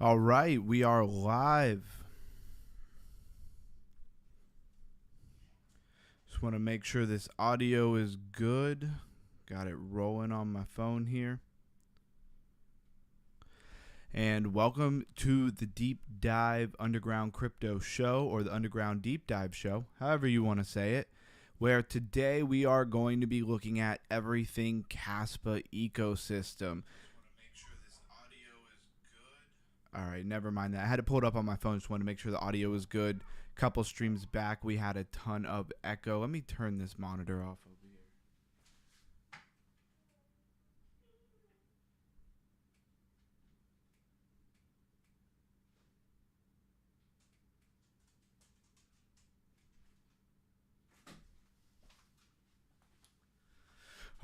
All right, we are live. Just want to make sure this audio is good. Got it rolling on my phone here. And welcome to the Deep Dive Underground Crypto Show, or the Underground Deep Dive Show, however you want to say it, where today we are going to be looking at everything Kaspa ecosystem. All right, never mind that. I had to pull it up on my phone. Just wanted to make sure the audio was good. Couple streams back, we had a ton of echo. Let me turn this monitor off over here.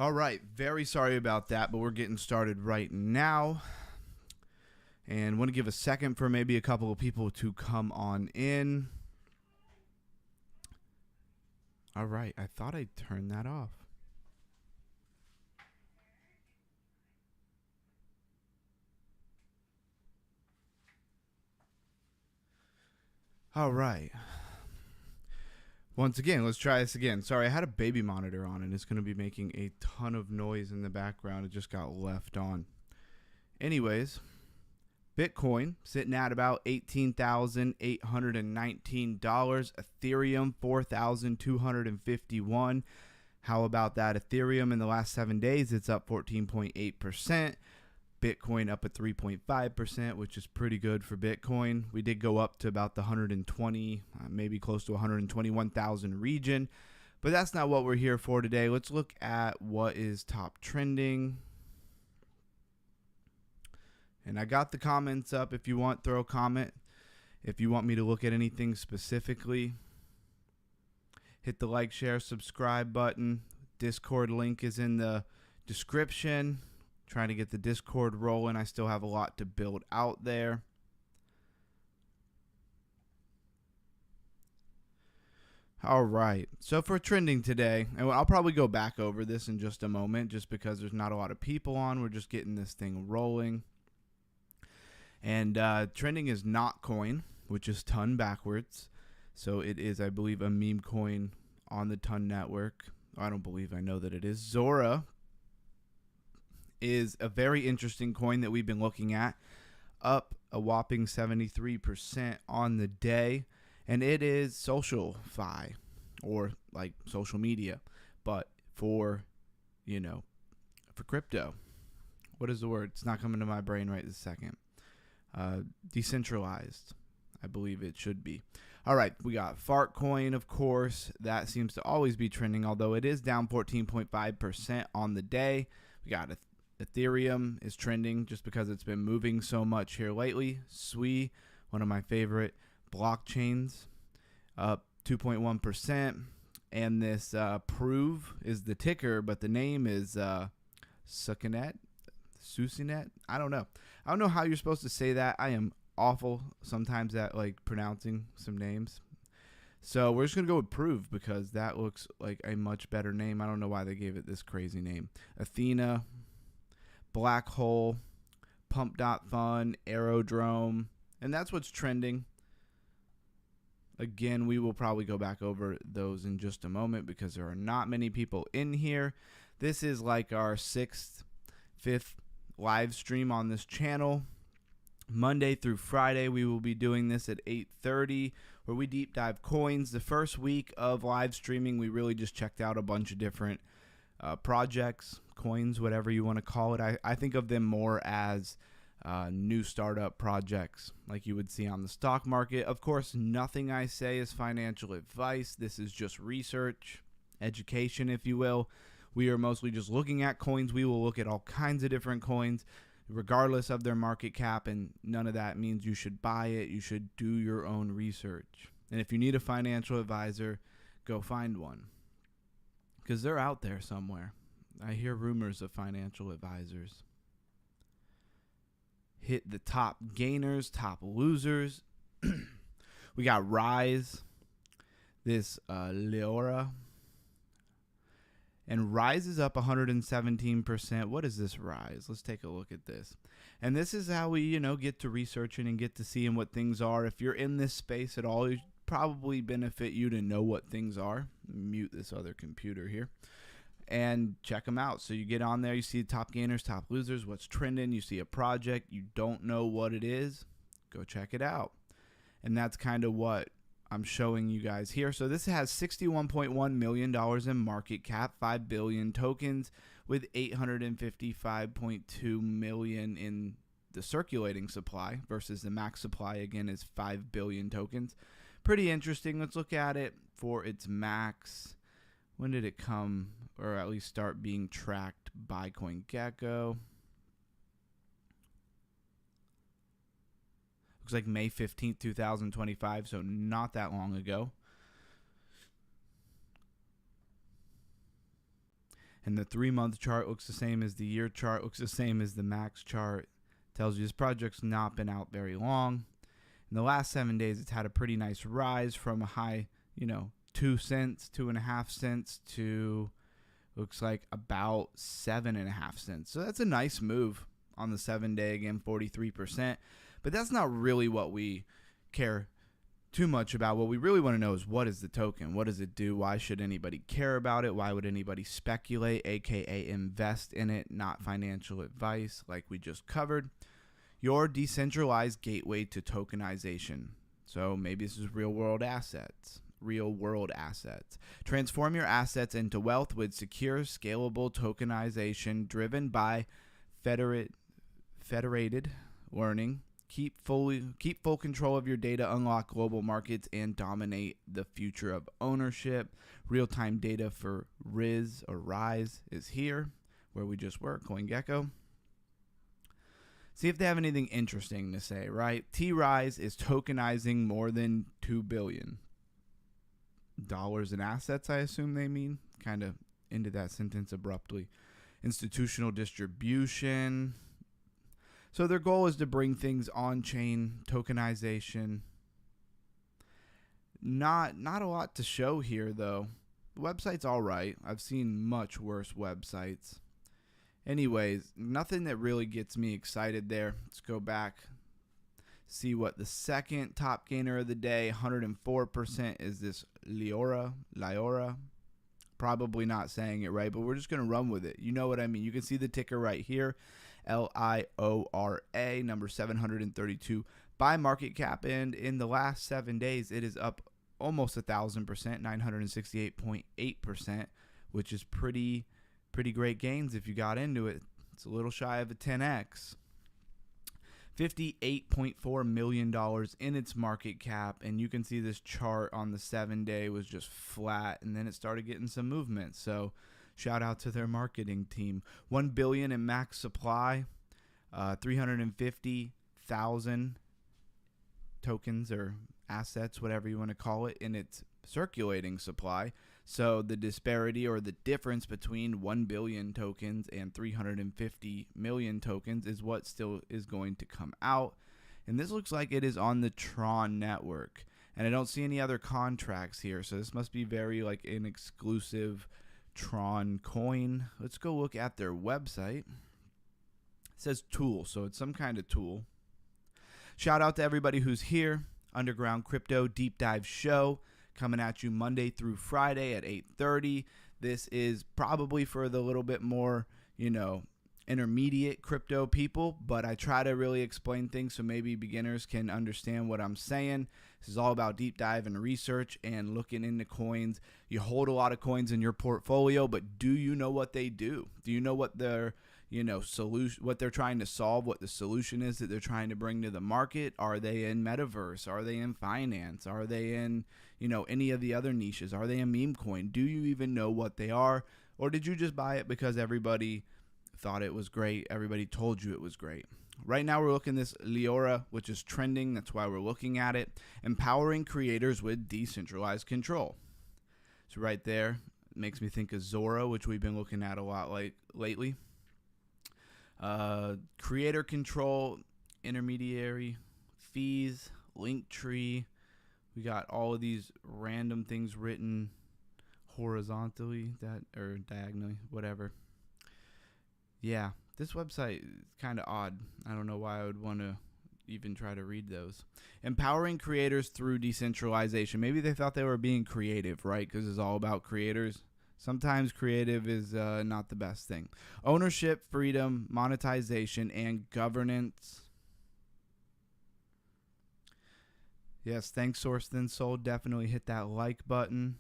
All right, very sorry about that, but we're getting started right now. And want to give a second for maybe a couple of people to come on in. All right, I thought I turned that off. All right. Once again, let's try this again. Sorry, I had a baby monitor on and it's going to be making a ton of noise in the background. It just got left on. Anyways, Bitcoin sitting at about $18,819. Ethereum, $4,251. How about that? Ethereum in the last 7 days, it's up 14.8%. Bitcoin up at 3.5%, which is pretty good for Bitcoin. We did go up to about the 120, maybe close to 121,000 region, but that's not what we're here for today. Let's look at what is top trending. And I got the comments up. If you want, throw a comment. If you want me to look at anything specifically, hit the like, share, subscribe button. Discord link is in the description. Trying to get the Discord rolling. I still have a lot to build out there. All right. So for trending today, and I'll probably go back over this in just a moment just because there's not a lot of people on. We're just getting this thing rolling. And trending is not coin, which is ton backwards. So it is, I believe, a meme coin on the ton network. I don't believe, I know that it is. Zora is a very interesting coin that we've been looking at, up a whopping 73% on the day, and it is social fi, or like social media, but for crypto. What is the word? It's not coming to my brain right this second. Decentralized, I believe it should be. All right, we got Fartcoin, of course. That seems to always be trending, although it is down 14.5% on the day. We got Ethereum is trending just because it's been moving so much here lately. Sui, one of my favorite blockchains, up 2.1%. And this Prove is the ticker, but the name is Susinet. I don't know. I don't know how you're supposed to say that. I am awful sometimes at like pronouncing some names. So we're just going to go with Prove because that looks like a much better name. I don't know why they gave it this crazy name. Athena, Black Hole, Pump.Fun, Aerodrome, and that's what's trending. Again, we will probably go back over those in just a moment because there are not many people in here. This is like our fifth live stream on this channel. Monday through Friday, we will be doing this at 8:30, where we deep dive coins. The first week of live streaming, we really just checked out a bunch of different projects, coins, whatever you want to call it. I think of them more as new startup projects like you would see on the stock market. Of course, nothing I say is financial advice. This is just research, education, if you will. We are mostly just looking at coins. We will look at all kinds of different coins, regardless of their market cap, and none of that means you should buy it. You should do your own research. And if you need a financial advisor, go find one, because they're out there somewhere. I hear rumors of financial advisors. Hit the top gainers, top losers. We got Rise, this Leora, And Rise is up 117%. What is this Rise? Let's take a look at this. And this is how we, get to researching and get to seeing what things are. If you're in this space at all, it probably benefit you to know what things are. Mute this other computer here. And check them out. So you get on there, you see top gainers, top losers, what's trending. You see a project, you don't know what it is, go check it out. And that's kind of what I'm showing you guys here. So this has $61.1 million in market cap, 5 billion tokens with 855.2 million in the circulating supply versus the max supply, again, is 5 billion tokens. Pretty interesting. Let's look at it for its max. When did it come, or at least start being tracked by CoinGecko? Looks like May 15th, 2025, so not that long ago. And the 3-month chart looks the same as the year chart, looks the same as the max chart. Tells you this project's not been out very long. In the last 7 days, it's had a pretty nice rise from a high, 2 cents, 2.5 cents to looks like about 7.5 cents. So that's a nice move on the 7-day, again, 43%. But that's not really what we care too much about. What we really want to know is, what is the token? What does it do? Why should anybody care about it? Why would anybody speculate, aka invest in it? Not financial advice like we just covered. Your decentralized gateway to tokenization. So maybe this is real world assets. Transform your assets into wealth with secure, scalable tokenization driven by federated learning. Keep full control of your data, unlock global markets, and dominate the future of ownership. Real-time data for Rise is here, where we just were, CoinGecko. See if they have anything interesting to say, right? T-Rise is tokenizing more than $2 billion in assets, I assume they mean. Kind of ended that sentence abruptly. Institutional distribution. So their goal is to bring things on-chain, tokenization. Not a lot to show here, though. The website's all right. I've seen much worse websites. Anyways, nothing that really gets me excited there. Let's go back. See what the second top gainer of the day, 104%, is this Liora. Probably not saying it right, but we're just going to run with it. You know what I mean. You can see the ticker right here, LIORA, number 732 by market cap. And in the last 7 days, it is up almost 1,000%, 968.8%, which is pretty great gains if you got into it. It's a little shy of a 10x. $58.4 million in its market cap, and you can see this chart on the 7-day was just flat, and then it started getting some movement. So shout out to their marketing team. 1 billion in max supply, 350,000 tokens or assets, whatever you want to call it, in its circulating supply. So the disparity, or the difference between 1 billion tokens and 350 million tokens, is what still is going to come out. And this looks like it is on the Tron network. And I don't see any other contracts here. So this must be very like an exclusive Tron coin. Let's go look at their website. It says tool, so it's some kind of tool. Shout out to everybody who's here. Underground Crypto Deep Dive Show, coming at you Monday through Friday at 8:30. This is probably for the little bit more, intermediate crypto people, but I try to really explain things so maybe beginners can understand what I'm saying. This is all about deep dive and research and looking into coins. You hold a lot of coins in your portfolio, but do you know what they do? Do you know what their solution, what they're trying to solve, what the solution is that they're trying to bring to the market? Are they in metaverse? Are they in finance? Are they in, any of the other niches? Are they a meme coin? Do you even know what they are? Or did you just buy it because everybody thought it was great? Everybody told you it was great. Right now we're looking at this Liora, which is trending. That's why we're looking at it. Empowering creators with decentralized control. So right there, it makes me think of Zora, which we've been looking at a lot lately. Creator control, intermediary fees, link tree. We got all of these random things written horizontally, that or diagonally, whatever. Yeah, this website is kind of odd. I don't know why I would want to even try to read those. Empowering creators through decentralization. Maybe they thought they were being creative, right? Because it's all about creators. Sometimes creative is not the best thing. Ownership, freedom, monetization, and governance. Yes, thanks, Source Then Sold. Definitely hit that like button.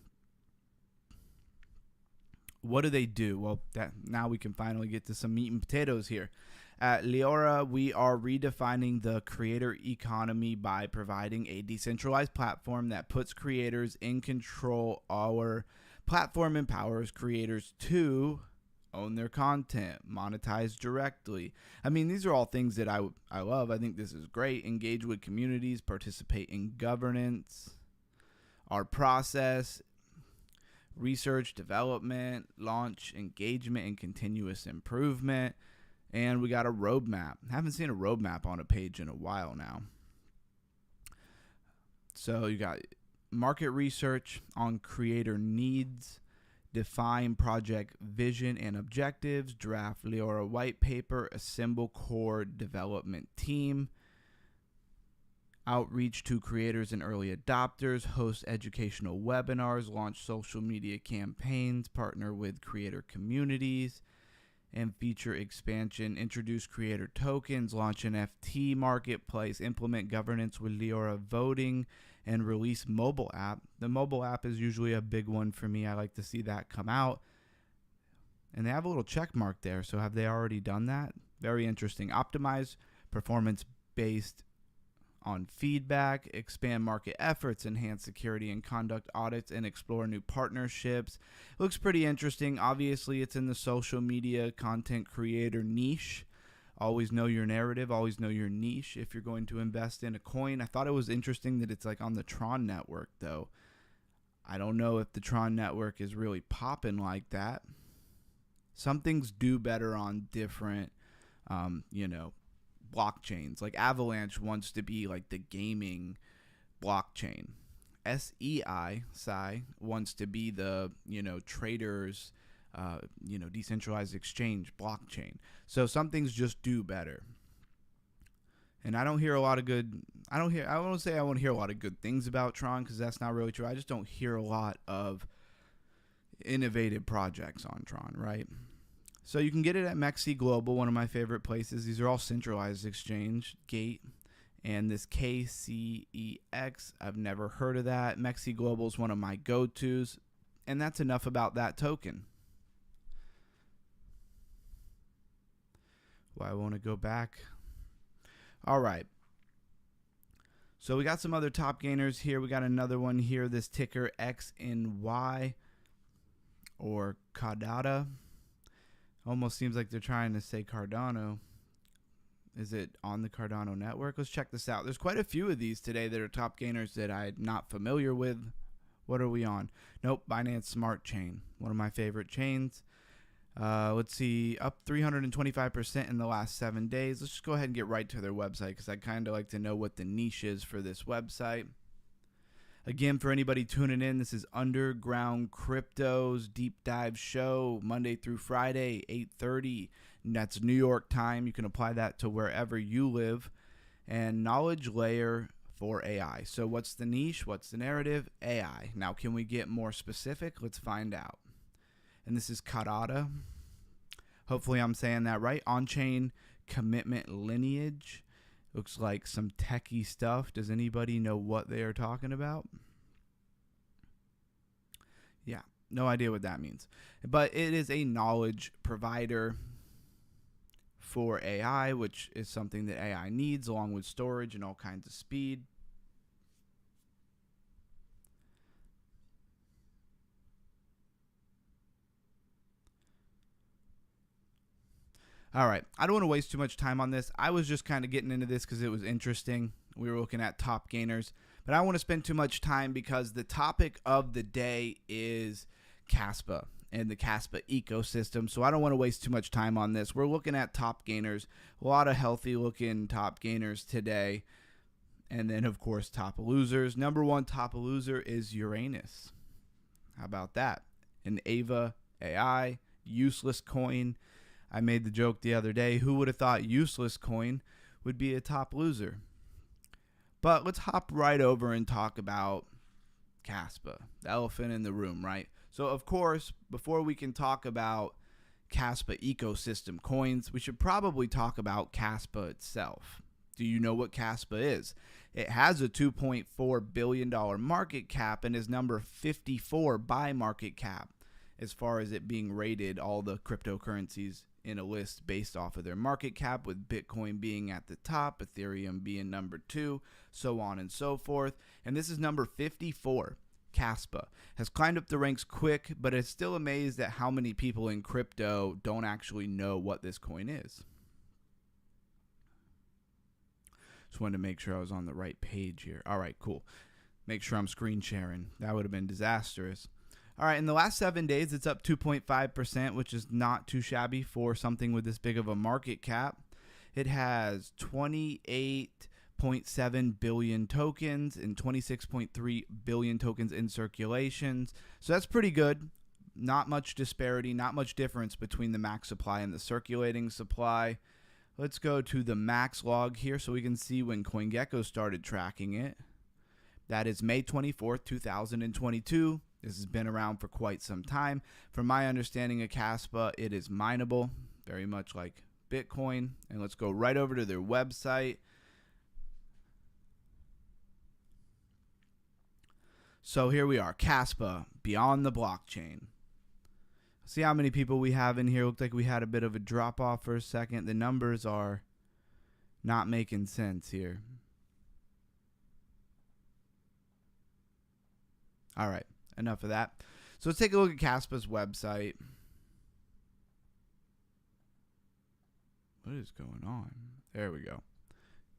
What do they do? Well, now we can finally get to some meat and potatoes here. At Leora, we are redefining the creator economy by providing a decentralized platform that puts creators in control. Our platform empowers creators to own their content, monetize directly. I mean, these are all things that I love. I think this is great. Engage with communities, participate in governance. Our process: research, development, launch, engagement, and continuous improvement. And we got a roadmap. Haven't seen a roadmap on a page in a while now. So you got market research on creator needs, define project vision and objectives, draft Leora white paper, assemble core development team, outreach to creators and early adopters, host educational webinars, launch social media campaigns, partner with creator communities, and feature expansion, introduce creator tokens, launch an NFT marketplace, implement governance with Leora voting, and release mobile app. The mobile app is usually a big one for me. I like to see that come out. And they have a little check mark there. So have they already done that? Very interesting. Optimize performance based on feedback, expand market efforts, enhance security and conduct audits, and explore new partnerships. It looks pretty interesting. Obviously, it's in the social media content creator niche. Always know your narrative, always know your niche if you're going to invest in a coin. I thought it was interesting that it's like on the Tron network, though. I don't know if the Tron network is really popping like that. Some things do better on different, blockchains. Like Avalanche wants to be like the gaming blockchain. SEI wants to be the traders decentralized exchange blockchain. So some things just do better. And I don't hear a lot of good I won't say I won't hear a lot of good things about Tron, because that's not really true. I just don't hear a lot of innovative projects on Tron, right? So you can get it at Mexi Global, one of my favorite places. These are all centralized exchange, Gate, and this KCEX, I've never heard of that. Mexi Global is one of my go-tos, and that's enough about that token. Well, I want to go back. All right. So we got some other top gainers here. We got another one here, this ticker XNY or Cardata. Almost seems like they're trying to say Cardano. Is it on the Cardano network? Let's check this out. There's quite a few of these today that are top gainers that I'm not familiar with. What are we on? Nope, Binance Smart Chain, one of my favorite chains. Let's see, up 325% in the last 7 days. Let's just go ahead and get right to their website, because I kind of like to know what the niche is for this website. Again, for anybody tuning in, this is Underground Crypto's Deep Dive Show, Monday through Friday, 8:30. That's New York time. You can apply that to wherever you live. And knowledge layer for AI. So what's the niche? What's the narrative? AI. Now, can we get more specific? Let's find out. And this is Cardata. Hopefully I'm saying that right. On-chain commitment lineage. Looks like some techie stuff. Does anybody know what they are talking about? Yeah, no idea what that means. But it is a knowledge provider for AI, which is something that AI needs, along with storage and all kinds of speed. All right, I don't want to waste too much time on this. I was just kind of getting into this because it was interesting. We were looking at top gainers, but I don't want to spend too much time because the topic of the day is Kaspa and the Kaspa ecosystem. So I don't want to waste too much time on this. We're looking at top gainers, a lot of healthy looking top gainers today. And then, of course, top losers. Number one top loser is Uranus. How about that? an Ava AI, useless coin. I made the joke the other day, who would have thought useless coin would be a top loser? But let's hop right over and talk about Kaspa, the elephant in the room, right? So, of course, before we can talk about Kaspa ecosystem coins, we should probably talk about Kaspa itself. Do you know what Kaspa is? It has a $2.4 billion market cap and is number 54 by market cap as far as it being rated, all the cryptocurrencies in a list based off of their market cap, with Bitcoin being at the top, Ethereum being number 2, so on and so forth. And this is number 54. Kaspa has climbed up the ranks quick, but is still amazed at how many people in crypto don't actually know what this coin is. Just wanted to make sure I was on the right page here. All right, cool. Make sure I'm screen sharing. That would have been disastrous. All right, in the last 7 days, it's up 2.5%, which is not too shabby for something with this big of a market cap. It has 28.7 billion tokens and 26.3 billion tokens in circulations. So that's pretty good. Not much disparity, not much difference between the max supply and the circulating supply. Let's go to the max log here so we can see when CoinGecko started tracking it. That is May 24th, 2022. This has been around for quite some time. From my understanding of Kaspa, it is mineable, very much like Bitcoin. And let's go right over to their website. So here we are, Kaspa, Beyond the Blockchain. See how many people we have in here. Looked like we had a bit of a drop off for a second. The numbers are not making sense here. All right, enough of that. So let's take a look at Kaspa's website. What is going on? There we go.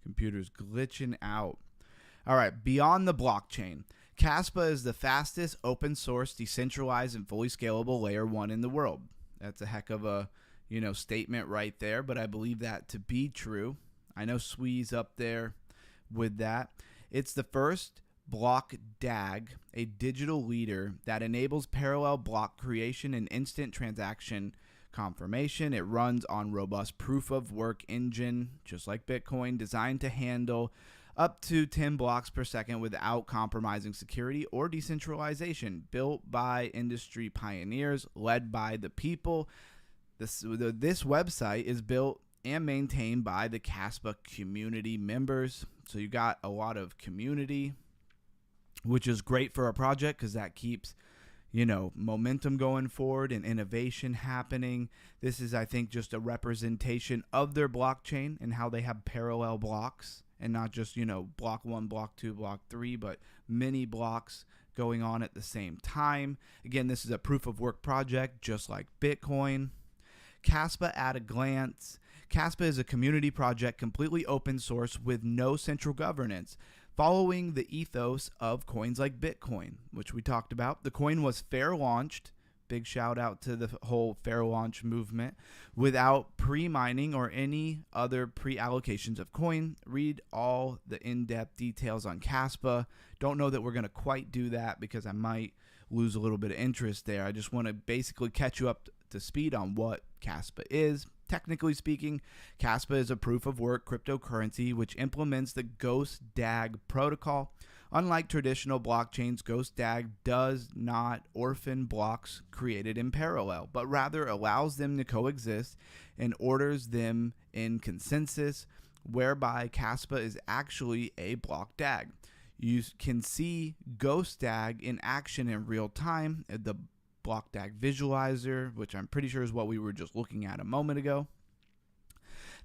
Computer's glitching out. All right, Beyond the Blockchain. Kaspa is the fastest open source, decentralized, and fully scalable layer 1 in the world. That's a heck of a, statement right there, but I believe that to be true. I know Swee's up there with that. It's the first block DAG, a digital leader that enables parallel block creation and instant transaction confirmation. It runs on robust proof of work engine, just like Bitcoin, designed to handle up to 10 blocks per second without compromising security or decentralization. Built by industry pioneers, led by the people. This website is built and maintained by the Kaspa community members. So you got a lot of community, which is great for a project because that keeps, momentum going forward and innovation happening. This is, I think, just a representation of their blockchain and how they have parallel blocks. And not just, block 1, block 2, block 3, but many blocks going on at the same time. Again, this is a proof of work project, just like Bitcoin. Kaspa at a glance. Kaspa is a community project, completely open source with no central governance, following the ethos of coins like Bitcoin, which we talked about. The coin was fair launched. Big shout out to the whole fair launch movement, without pre-mining or any other pre-allocations of coin. Read all the in-depth details on Kaspa. Don't know that we're going to quite do that because I might lose a little bit of interest there. I just want to basically catch you up to speed on what Kaspa is. Technically speaking, Kaspa is a proof of work cryptocurrency which implements the Ghost DAG protocol. Unlike traditional blockchains, Ghost DAG does not orphan blocks created in parallel, but rather allows them to coexist and orders them in consensus, whereby Kaspa is actually a block DAG. You can see Ghost DAG in action in real time at the block DAG visualizer, which I'm pretty sure is what we were just looking at a moment ago.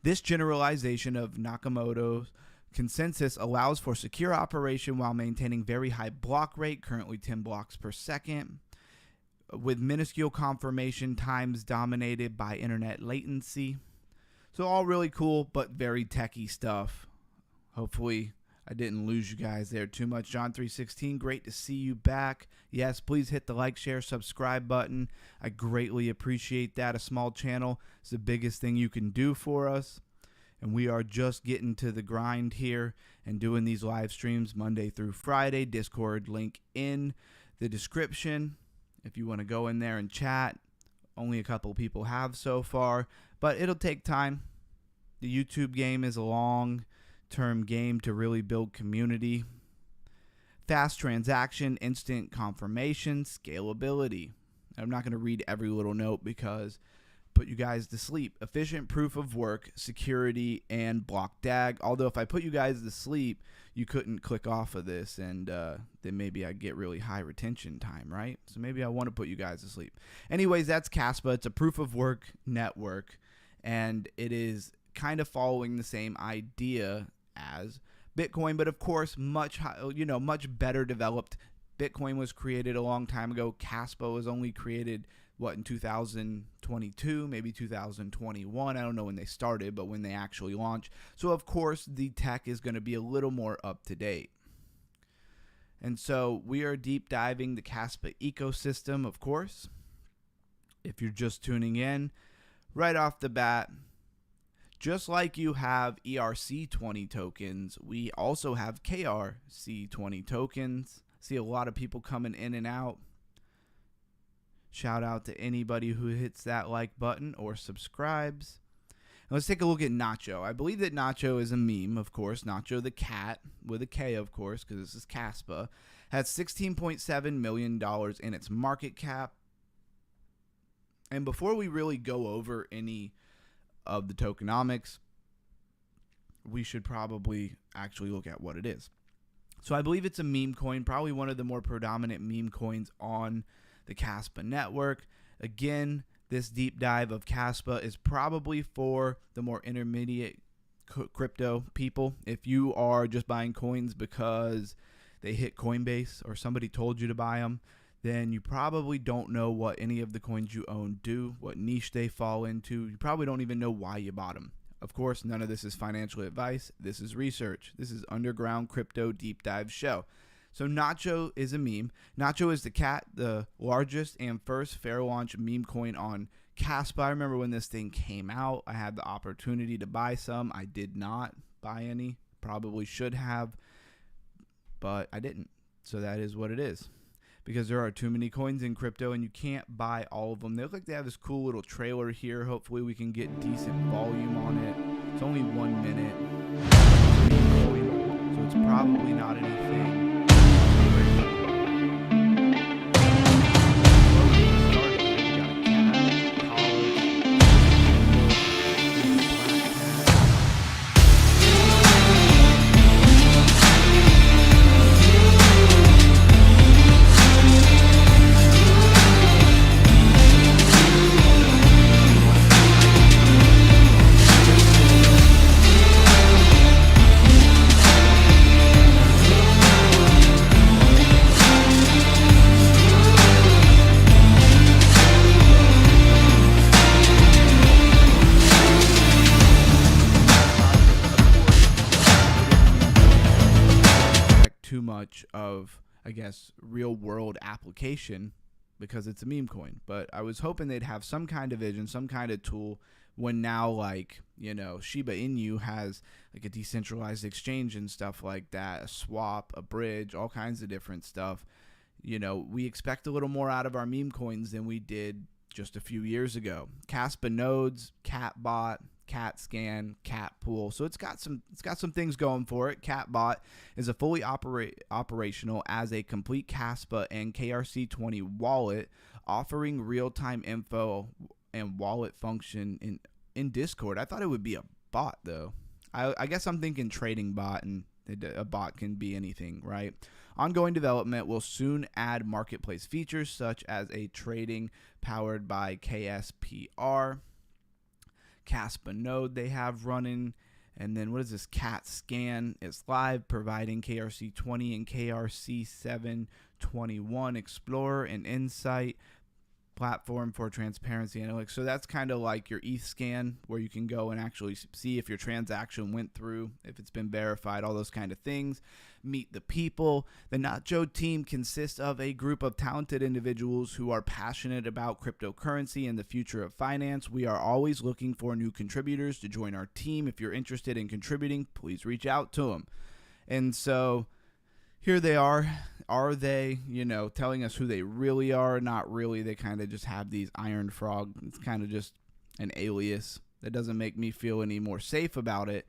This generalization of Nakamoto's consensus allows for secure operation while maintaining very high block rate, currently 10 blocks per second, with minuscule confirmation times dominated by internet latency. So all really cool, but very techie stuff. Hopefully I didn't lose you guys there too much. John316, great to see you back. Yes, please hit the like, share, subscribe button. I greatly appreciate that. A small channel is the biggest thing you can do for us. And we are just getting to the grind here and doing these live streams Monday through Friday. Discord link in the description. if you want to go in there and chat. Only a couple people have so far, but it'll take time. The YouTube game is a long-term game to really build community. Fast transaction, instant confirmation, scalability. I'm not going to read every little note because put you guys to sleep. Efficient proof of work, security, and block DAG. Although if I put you guys to sleep, you couldn't click off of this, and then maybe I'd get really high retention time, right? So maybe I want to put you guys to sleep. Anyways, that's Kaspa. It's a proof of work network, and it is kind of following the same idea as Bitcoin, but of course much better developed. Bitcoin was created a long time ago. Kaspa was only created in 2022, maybe 2021. I don't know when they started, but when they actually launched. So of course the tech is going to be a little more up to date. And so we are deep diving the Kaspa ecosystem, of course. If you're just tuning in, right off the bat, just like you have ERC20 tokens, we also have KRC20 tokens. See a lot of people coming in and out. Shout out to anybody who hits that like button or subscribes. And let's take a look at Nacho. I believe that Nacho is a meme, of course. Nacho the cat, with a K, of course, because this is Kaspa, has $16.7 million in its market cap. And before we really go over any of the tokenomics, we should probably actually look at what it is. So I believe it's a meme coin, probably one of the more predominant meme coins on the Kaspa network. Again, this deep dive of Kaspa is probably for the more intermediate crypto people. If you are just buying coins because they hit Coinbase or somebody told you to buy them, then you probably don't know what any of the coins you own do, what niche they fall into. You probably don't even know why you bought them. Of course, none of this is financial advice. This is research. This is Underground Crypto Deep Dive Show. So Nacho is a meme. Nacho is the cat, the largest and first fair launch meme coin on Kaspa. I remember when this thing came out, I had the opportunity to buy some. I did not buy any. Probably should have, but I didn't. So that is what it is. Because there are too many coins in crypto and you can't buy all of them. They look like they have this cool little trailer here. Hopefully we can get decent volume on it. It's only 1 minute. So it's probably not anything. Too much of, I guess, real world application because it's a meme coin, but I was hoping they'd have some kind of vision, some kind of tool when now, like, you know, Shiba Inu has like a decentralized exchange and stuff like that, a swap, a bridge, all kinds of different stuff. You know, we expect a little more out of our meme coins than we did just a few years ago. Kaspa nodes, Catbot, Cat Scan, Cat Pool. So it's got some things going for it. Catbot is a fully operational as a complete Kaspa and KRC20 wallet, offering real-time info and wallet function in Discord. I thought it would be a bot though. I guess I'm thinking trading bot, and a bot can be anything, right? Ongoing development will soon add marketplace features such as a trading powered by KSPR. Kaspa node they have running, and then what is this? Cat Scan is live, providing KRC20 and KRC721 Explorer and Insight platform for transparency analytics. So that's kind of like your ETH scan, where you can go and actually see if your transaction went through, if it's been verified, all those kind of things. Meet the people. The Nacho team consists of a group of talented individuals who are passionate about cryptocurrency and the future of finance. We are always looking for new contributors to join our team. If you're interested in contributing, please reach out to them. And so here they are. Are they, telling us who they really are? Not really. They kind of just have these Iron Frog. It's kind of just an alias. That doesn't make me feel any more safe about it,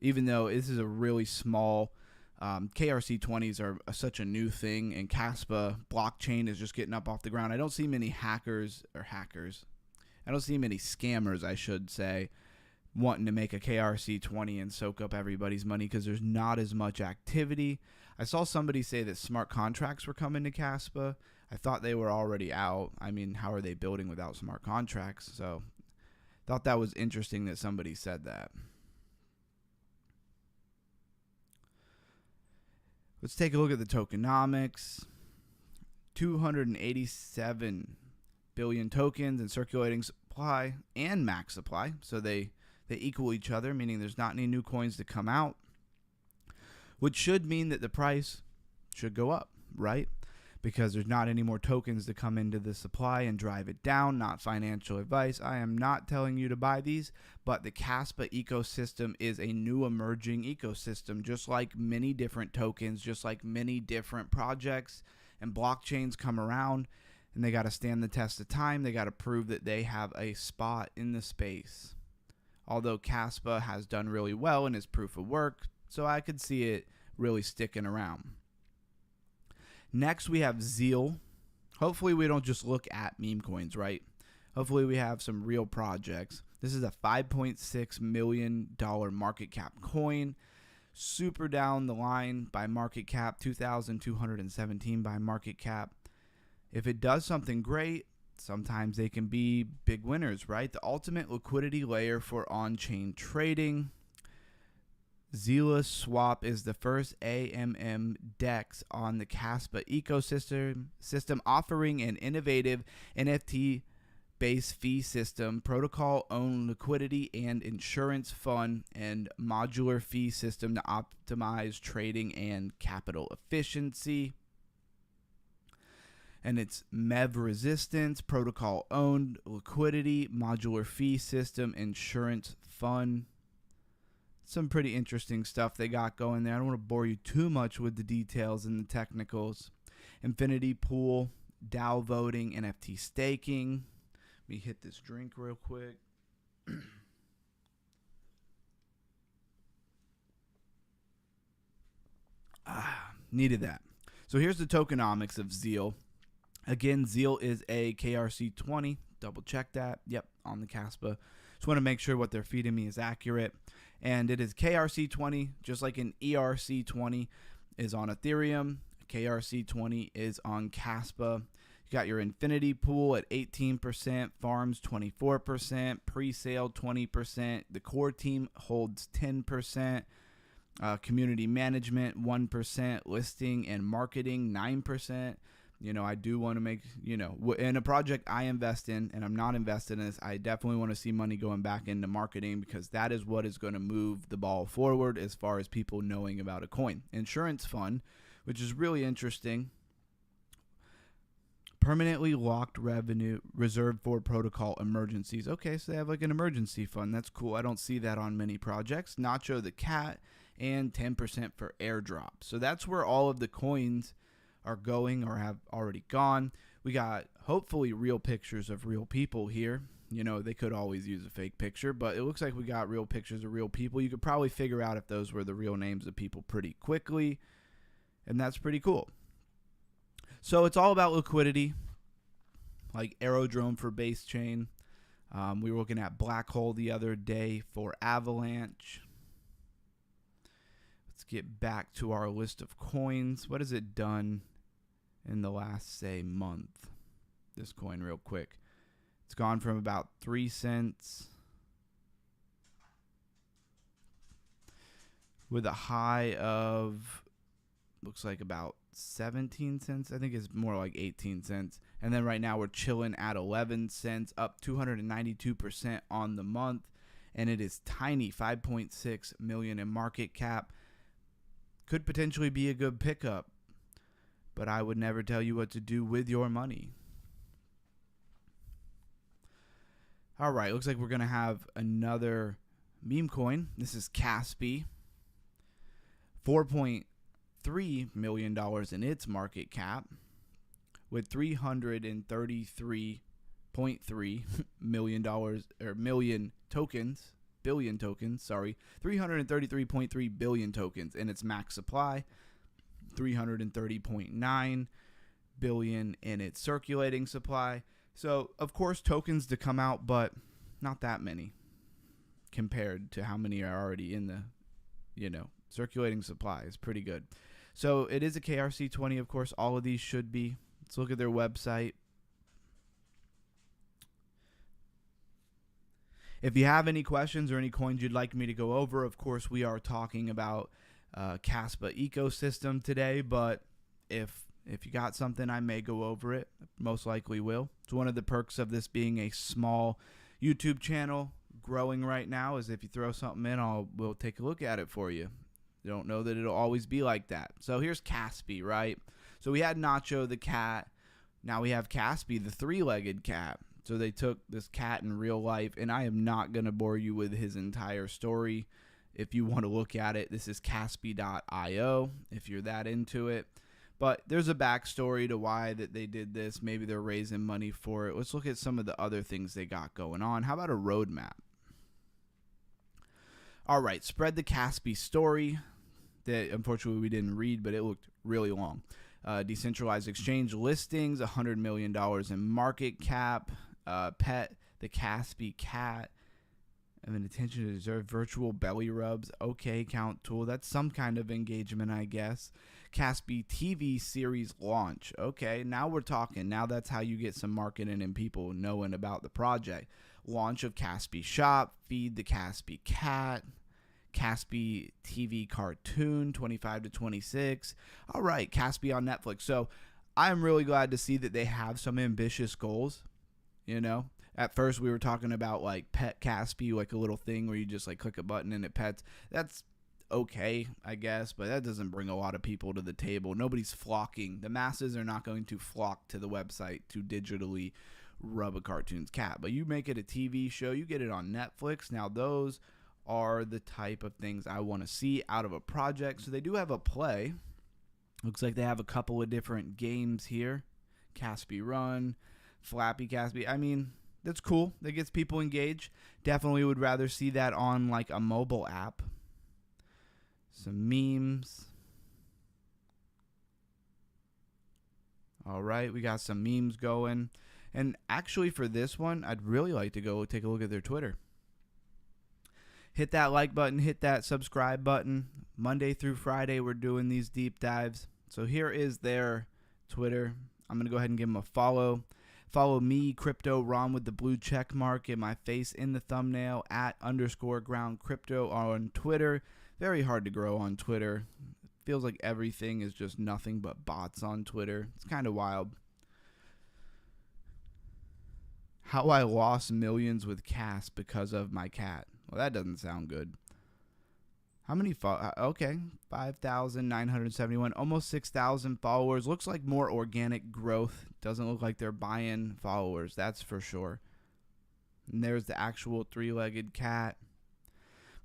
even though this is a really small. KRC20s are such a new thing, and Kaspa blockchain is just getting up off the ground. I don't see many hackers. I don't see many scammers, I should say, wanting to make a KRC20 and soak up everybody's money because there's not as much activity. I saw somebody say that smart contracts were coming to Kaspa. I thought they were already out. I mean, how are they building without smart contracts? So thought that was interesting that somebody said that. Let's take a look at the tokenomics. 287 billion tokens in circulating supply and max supply. So they equal each other, meaning there's not any new coins to come out, which should mean that the price should go up, right? Because there's not any more tokens to come into the supply and drive it down. Not financial advice. I am not telling you to buy these, but the Kaspa ecosystem is a new emerging ecosystem, just like many different tokens, just like many different projects and blockchains come around, and they got to stand the test of time. They got to prove that they have a spot in the space. Although Kaspa has done really well in his proof of work, so I could see it really sticking around. Next, we have Zeal. Hopefully, we don't just look at meme coins, right? Hopefully, we have some real projects. This is a $5.6 million market cap coin. Super down the line by market cap, 2,217 by market cap. If it does something great, sometimes they can be big winners, right? The ultimate liquidity layer for on-chain trading. Zilla Swap is the first AMM DEX on the Kaspa ecosystem, offering an innovative NFT-based fee system, protocol-owned liquidity and insurance fund, and modular fee system to optimize trading and capital efficiency. And it's MEV resistance, protocol-owned liquidity, modular fee system, insurance fund. Some pretty interesting stuff they got going there. I don't want to bore you too much with the details and the technicals. Infinity pool, DAO voting, NFT staking. Let me hit this drink real quick. Needed that. So here's the tokenomics of Zeal. Again, Zeal is a KRC20. Double check that. Yep, on the Kaspa. Just want to make sure what they're feeding me is accurate. And it is KRC20, just like an ERC20 is on Ethereum. KRC20 is on Kaspa. You got your Infinity pool at 18%, farms 24%, pre-sale 20%. The core team holds 10%. Community management 1%, listing and marketing 9%. I do want to make, in a project I invest in, and I'm not invested in this, I definitely want to see money going back into marketing because that is what is going to move the ball forward as far as people knowing about a coin. Insurance fund, which is really interesting. Permanently locked revenue reserved for protocol emergencies. Okay, so they have like an emergency fund. That's cool. I don't see that on many projects. Nacho the cat and 10% for airdrop. So that's where all of the coins are going or have already gone. We got hopefully real pictures of real people here. They could always use a fake picture, but it looks like we got real pictures of real people. You could probably figure out if those were the real names of people pretty quickly, and that's pretty cool. So it's all about liquidity, like Aerodrome for base chain. We were looking at Black Hole the other day for Avalanche. Let's get back to our list of coins. What has it done in the last, say, month? This coin real quick. It's gone from about 3 cents with a high of, looks like about 17 cents. I think it's more like 18 cents. And then right now we're chilling at 11 cents, up 292% on the month. And it is tiny, 5.6 million in market cap. Could potentially be a good pickup, but I would never tell you what to do with your money. All right, looks like we're going to have another meme coin. This is Kaspa. $3 million in its market cap, with 333.3 million dollars, or million tokens, billion tokens, sorry, 333.3 billion tokens in its max supply, 330.9 billion in its circulating supply. So, of course, tokens to come out, but not that many compared to how many are already in the, circulating supply is pretty good. So, it is a KRC20, of course. All of these should be. Let's look at their website. If you have any questions or any coins you'd like me to go over, of course, we are talking about Kaspa ecosystem today, but if you got something, I may go over it. Most likely will. It's one of the perks of this being a small YouTube channel growing right now, is if you throw something in, we'll take a look at it for you. You don't know that it'll always be like that. So here's Kaspa, right? So we had Nacho the cat. Now we have Kaspa, the three-legged cat. So they took this cat in real life, and I am not going to bore you with his entire story. If you want to look at it, this is Kaspa.io if you're that into it. But there's a backstory to why that they did this. Maybe they're raising money for it. Let's look at some of the other things they got going on. How about a roadmap? All right, spread the Kaspa story that unfortunately we didn't read, but it looked really long. Decentralized exchange listings, $100 million in market cap. Pet the Kaspa cat. And an attention to deserve virtual belly rubs. Okay, count tool. That's some kind of engagement, I guess. Kaspa TV series launch. Okay, now we're talking. Now that's how you get some marketing and people knowing about the project. Launch of Kaspa shop. Feed the Kaspa cat. Kaspa TV cartoon, 25 to 26. All right, Kaspa on Netflix. So I'm really glad to see that they have some ambitious goals. At first we were talking about like pet Kaspa, like a little thing where you just like click a button and it pets. That's okay, I guess, but that doesn't bring a lot of people to the table. Nobody's flocking. The masses are not going to flock to the website to digitally rub a cartoon's cat. But you make it a TV show, you get it on Netflix. Now those are the type of things I want to see out of a project. So they do have a play. Looks like they have a couple of different games here. Kaspa Run, Flappy Kaspa. I mean, that's cool. That gets people engaged. Definitely would rather see that on like a mobile app. Some memes. All right, we got some memes going. And actually for this one, I'd really like to go take a look at their Twitter. Hit that like button, hit that subscribe button. Monday through Friday, we're doing these deep dives. So here is their Twitter. I'm going to go ahead and give them a follow. Follow me, Crypto Ron, with the blue check mark and my face in the thumbnail, @_ground crypto on Twitter. Very hard to grow on Twitter. It feels like everything is just nothing but bots on Twitter. It's kind of wild. How I lost millions with Kaspa because of my cat. Well, that doesn't sound good. How many okay, 5,971, almost 6,000 followers. Looks like more organic growth. Doesn't look like they're buying followers, that's for sure. And there's the actual three-legged cat.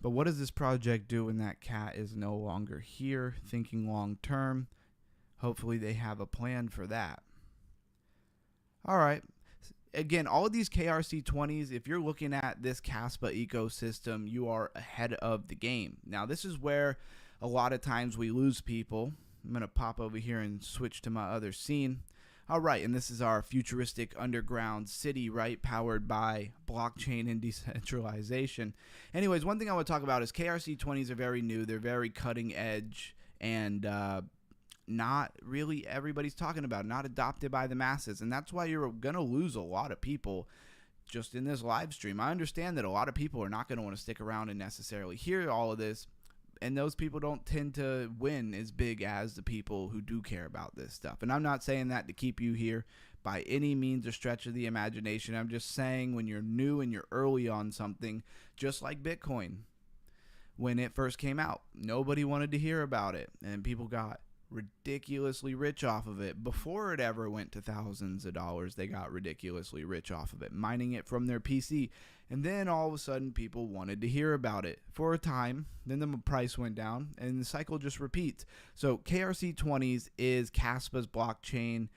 But what does this project do when that cat is no longer here? Thinking long term. Hopefully they have a plan for that. All right. Again, all of these KRC20s, if you're looking at this Kaspa ecosystem, you are ahead of the game. Now, this is where a lot of times we lose people. I'm going to pop over here and switch to my other scene. All right, and this is our futuristic underground city, right, powered by blockchain and decentralization. Anyways, one thing I want to talk about is KRC20s are very new. They're very cutting edge and not really everybody's talking about, not adopted by the masses. And that's why you're going to lose a lot of people just in this live stream. I understand that a lot of people are not going to want to stick around and necessarily hear all of this. And those people don't tend to win as big as the people who do care about this stuff. And I'm not saying that to keep you here by any means or stretch of the imagination. I'm just saying when you're new and you're early on something, just like Bitcoin, when it first came out, nobody wanted to hear about it. And people got ridiculously rich off of it. Before it ever went to thousands of dollars, they got ridiculously rich off of it, mining it from their PC. And then all of a sudden, people wanted to hear about it for a time. Then the price went down, and the cycle just repeats. So KRC20s is Kaspa's blockchain,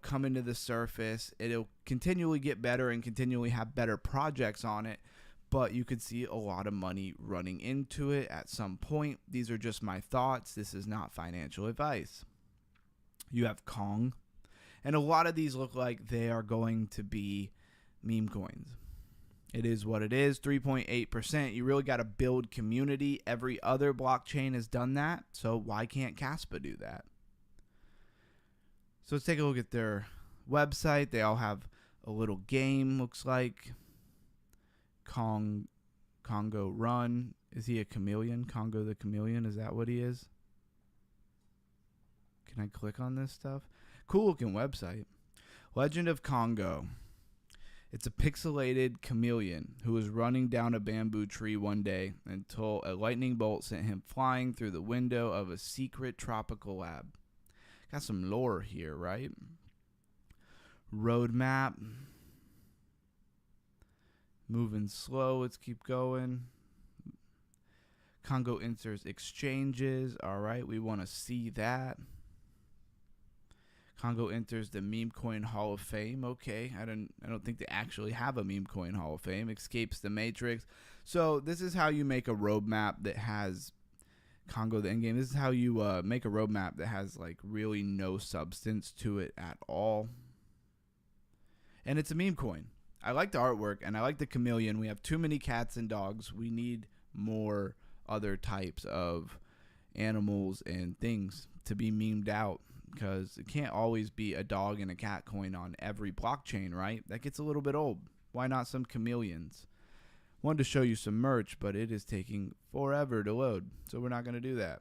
coming to the surface. It'll continually get better and continually have better projects on it. But you could see a lot of money running into it at some point. These are just my thoughts. This is not financial advice. You have Kong. And a lot of these look like they are going to be meme coins. It is what it is, 3.8%. You really got to build community. Every other blockchain has done that. So why can't Kaspa do that? So let's take a look at their website. They all have a little game, looks like. Congo Run. Is he a chameleon? Congo the chameleon? Is that what he is? Can I click on this stuff? Cool looking website. Legend of Congo. It's a pixelated chameleon who was running down a bamboo tree one day until a lightning bolt sent him flying through the window of a secret tropical lab. Got some lore here, right? Roadmap. Moving slow. Let's keep going. Congo enters exchanges. All right, we want to see that. Congo enters the meme coin Hall of Fame. Okay, I don't think they actually have a meme coin Hall of Fame. Escapes the matrix. So this is how you make a roadmap that has Congo the endgame. This is how you make a roadmap that has like really no substance to it at all. And it's a meme coin. I like the artwork and I like the chameleon. We have too many cats and dogs. We need more other types of animals and things to be memed out, because it can't always be a dog and a cat coin on every blockchain, right? That gets a little bit old. Why not some chameleons? Wanted to show you some merch, but it is taking forever to load, so we're not going to do that.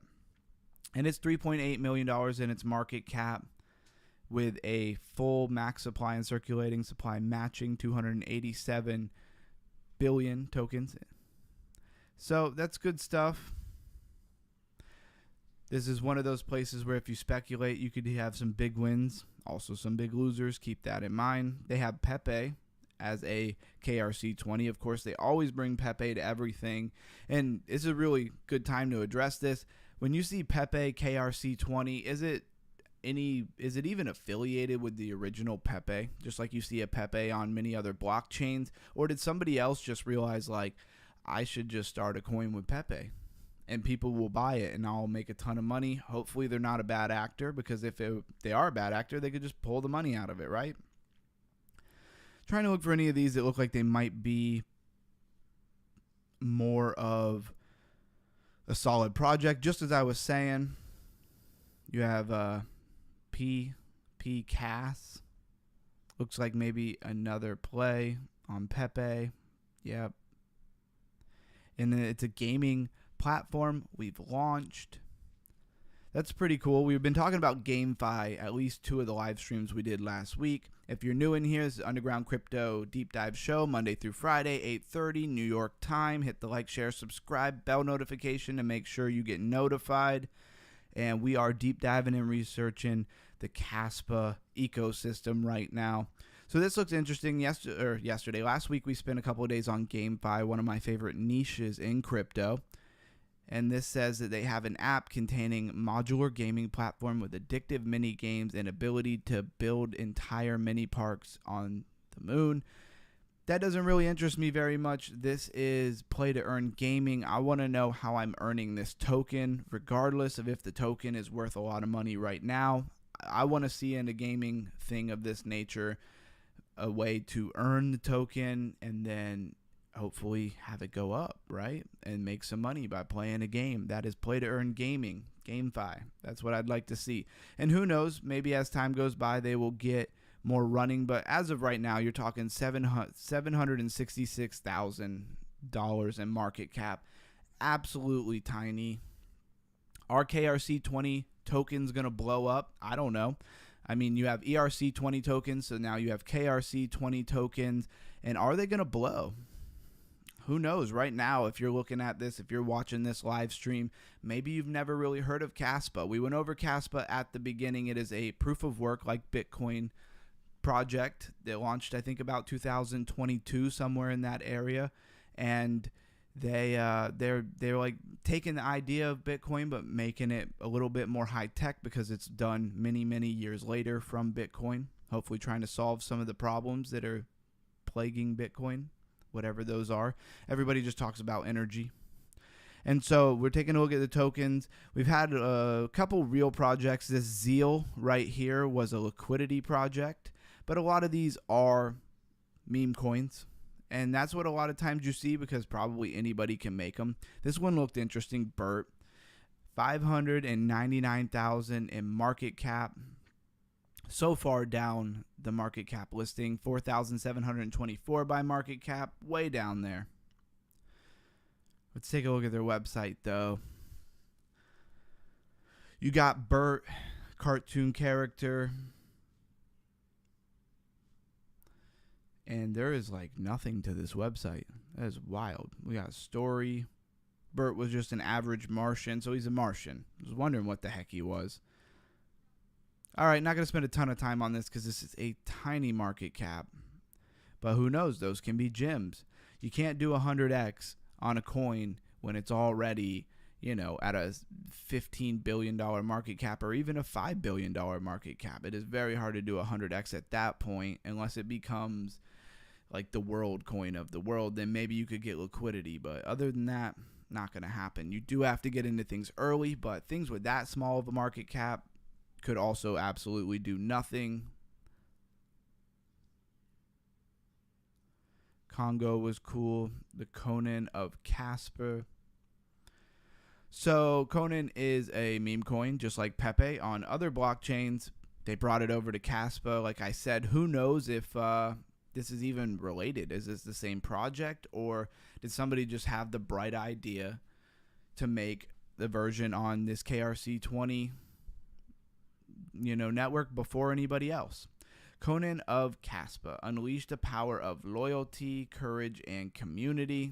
And it's $3.8 million in its market cap, with a full max supply and circulating supply matching 287 billion tokens. So that's good stuff. This is one of those places where if you speculate, you could have some big wins, also some big losers. Keep that in mind. They have Pepe as a KRC20. Of course, they always bring Pepe to everything. And it's a really good time to address this. When you see Pepe KRC20, is it even affiliated with the original Pepe, just like you see a Pepe on many other blockchains? Or did somebody else just realize, like, I should just start a coin with Pepe and people will buy it and I'll make a ton of money? Hopefully they're not a bad actor, because if they are a bad actor, they could just pull the money out of it, right? Trying to look for any of these that look like they might be more of a solid project. Just as I was saying, you have PCAS. Looks like maybe another play on Pepe. Yep. And then it's a gaming platform we've launched. That's pretty cool. We've been talking about GameFi at least 2 of the live streams we did last week. If you're new in here, this is Underground Crypto Deep Dive Show, Monday through Friday, 8:30 New York time. Hit the like, share, subscribe, bell notification to make sure you get notified. And we are deep diving and researching the Kaspa ecosystem right now. So this looks interesting. Last week we spent a couple of days on GameFi, one of my favorite niches in crypto. And this says that they have an app containing modular gaming platform with addictive mini games and ability to build entire mini parks on the moon. That doesn't really interest me very much. This is play to earn gaming. I want to know how I'm earning this token, regardless of if the token is worth a lot of money right now. I want to see in a gaming thing of this nature a way to earn the token and then hopefully have it go up, right? And make some money by playing a game. That is play to earn gaming, GameFi. That's what I'd like to see. And who knows, maybe as time goes by, they will get more running. But as of right now, you're talking $766,000 in market cap. Absolutely tiny. Are KRC20 tokens going to blow up? I don't know. I mean, you have ERC20 tokens, so now you have KRC20 tokens. And are they going to blow? who knows, right now, if you're looking at this, if you're watching this live stream, maybe you've never really heard of Kaspa. We went over Kaspa at the beginning. It is a proof of work like Bitcoin project that launched, I think, about 2022, somewhere in that area. And they're like taking the idea of Bitcoin but making it a little bit more high tech because it's done many years later from Bitcoin, hopefully trying to solve some of the problems that are plaguing Bitcoin, whatever those are. Everybody just talks about energy. And so we're taking a look at the tokens. We've had a couple real projects. This Zeal right here was a liquidity project, but a lot of these are meme coins. And that's what a lot of times you see because probably anybody can make them. This one looked interesting. Burt, 599,000 in market cap. So far down the market cap listing, 4,724 by market cap, way down there. Let's take a look at their website though. You got Burt, cartoon character. And there is like nothing to this website. That is wild. We got a story. Burt was just an average Martian, so he's a Martian. I was wondering what the heck he was. All right, not going to spend a ton of time on this because this is a tiny market cap. But who knows? Those can be gems. You can't do 100x on a coin when it's already, at a $15 billion market cap or even a $5 billion market cap. It is very hard to do 100x at that point unless it becomes like the world coin of the world. Then maybe you could get liquidity. But other than that, not going to happen. You do have to get into things early, but things with that small of a market cap could also absolutely do nothing. Congo was cool. The Conan of Kaspa. So Conan is a meme coin, just like Pepe on other blockchains. They brought it over to Kaspa. Like I said, who knows if this is even related? Is this the same project, or did somebody just have the bright idea to make the version on this KRC20, network before anybody else? Conan of Kaspa, unleash the power of loyalty, courage, and community.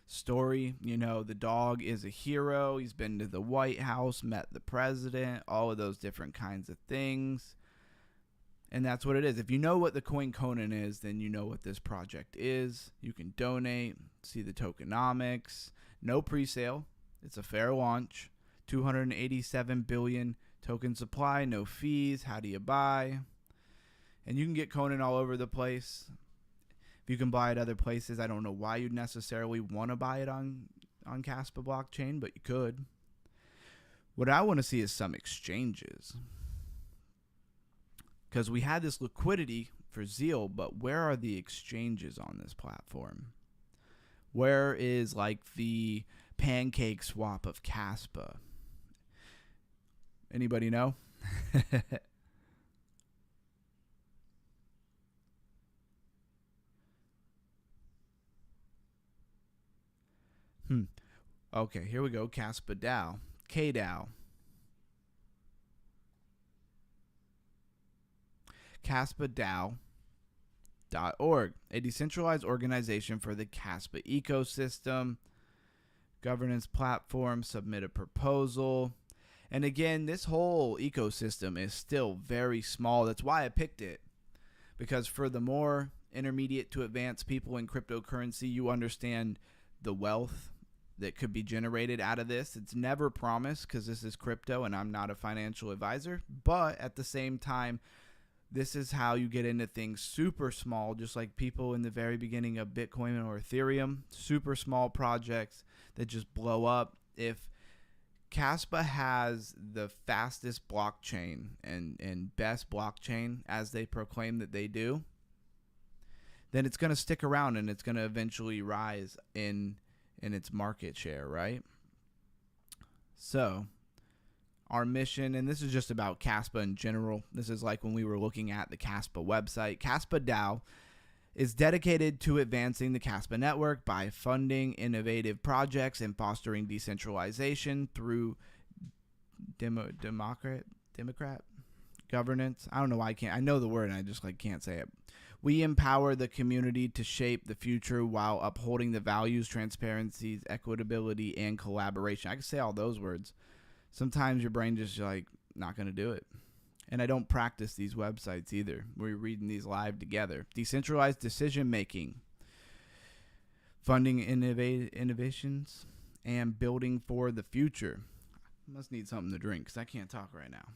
Story, the dog is a hero. He's been to the White House, met the president, all of those different kinds of things. And that's what it is. If you know what the coin Conan is, then you know what this project is. You can donate, see the tokenomics. No pre-sale. It's a fair launch. 287 billion token supply, no fees. How do you buy? And you can get Conan all over the place. If you can buy it other places, I don't know why you'd necessarily want to buy it on Kaspa blockchain, but you could. What I want to see is some exchanges. Because we had this liquidity for Zeal, but where are the exchanges on this platform? Where is like the pancake swap of Kaspa? Anybody know? Okay, here we go. Kaspa DAO. KDAO. KaspaDAO.org, a decentralized organization for the Kaspa ecosystem. Governance platform, submit a proposal. And again, this whole ecosystem is still very small. That's why I picked it. Because for the more intermediate to advanced people in cryptocurrency, you understand the wealth that could be generated out of this. It's never promised because this is crypto and I'm not a financial advisor. But at the same time, this is how you get into things super small, just like people in the very beginning of Bitcoin or Ethereum. Super small projects that just blow up. If Kaspa has the fastest blockchain and best blockchain, as they proclaim that they do, then it's going to stick around and it's going to eventually rise in its market share, right? So our mission, and this is just about Kaspa in general. This is like when we were looking at the Kaspa website. Kaspa DAO is dedicated to advancing the Kaspa network by funding innovative projects and fostering decentralization through democrat governance. I don't know why I can't. I know the word and I just can't say it. We empower the community to shape the future while upholding the values, transparency, equitability, and collaboration. I can say all those words. Sometimes your brain just like not going to do it. And I don't practice these websites either. We're reading these live together. Decentralized decision making, funding innovations, and building for the future. I must need something to drink because I can't talk right now.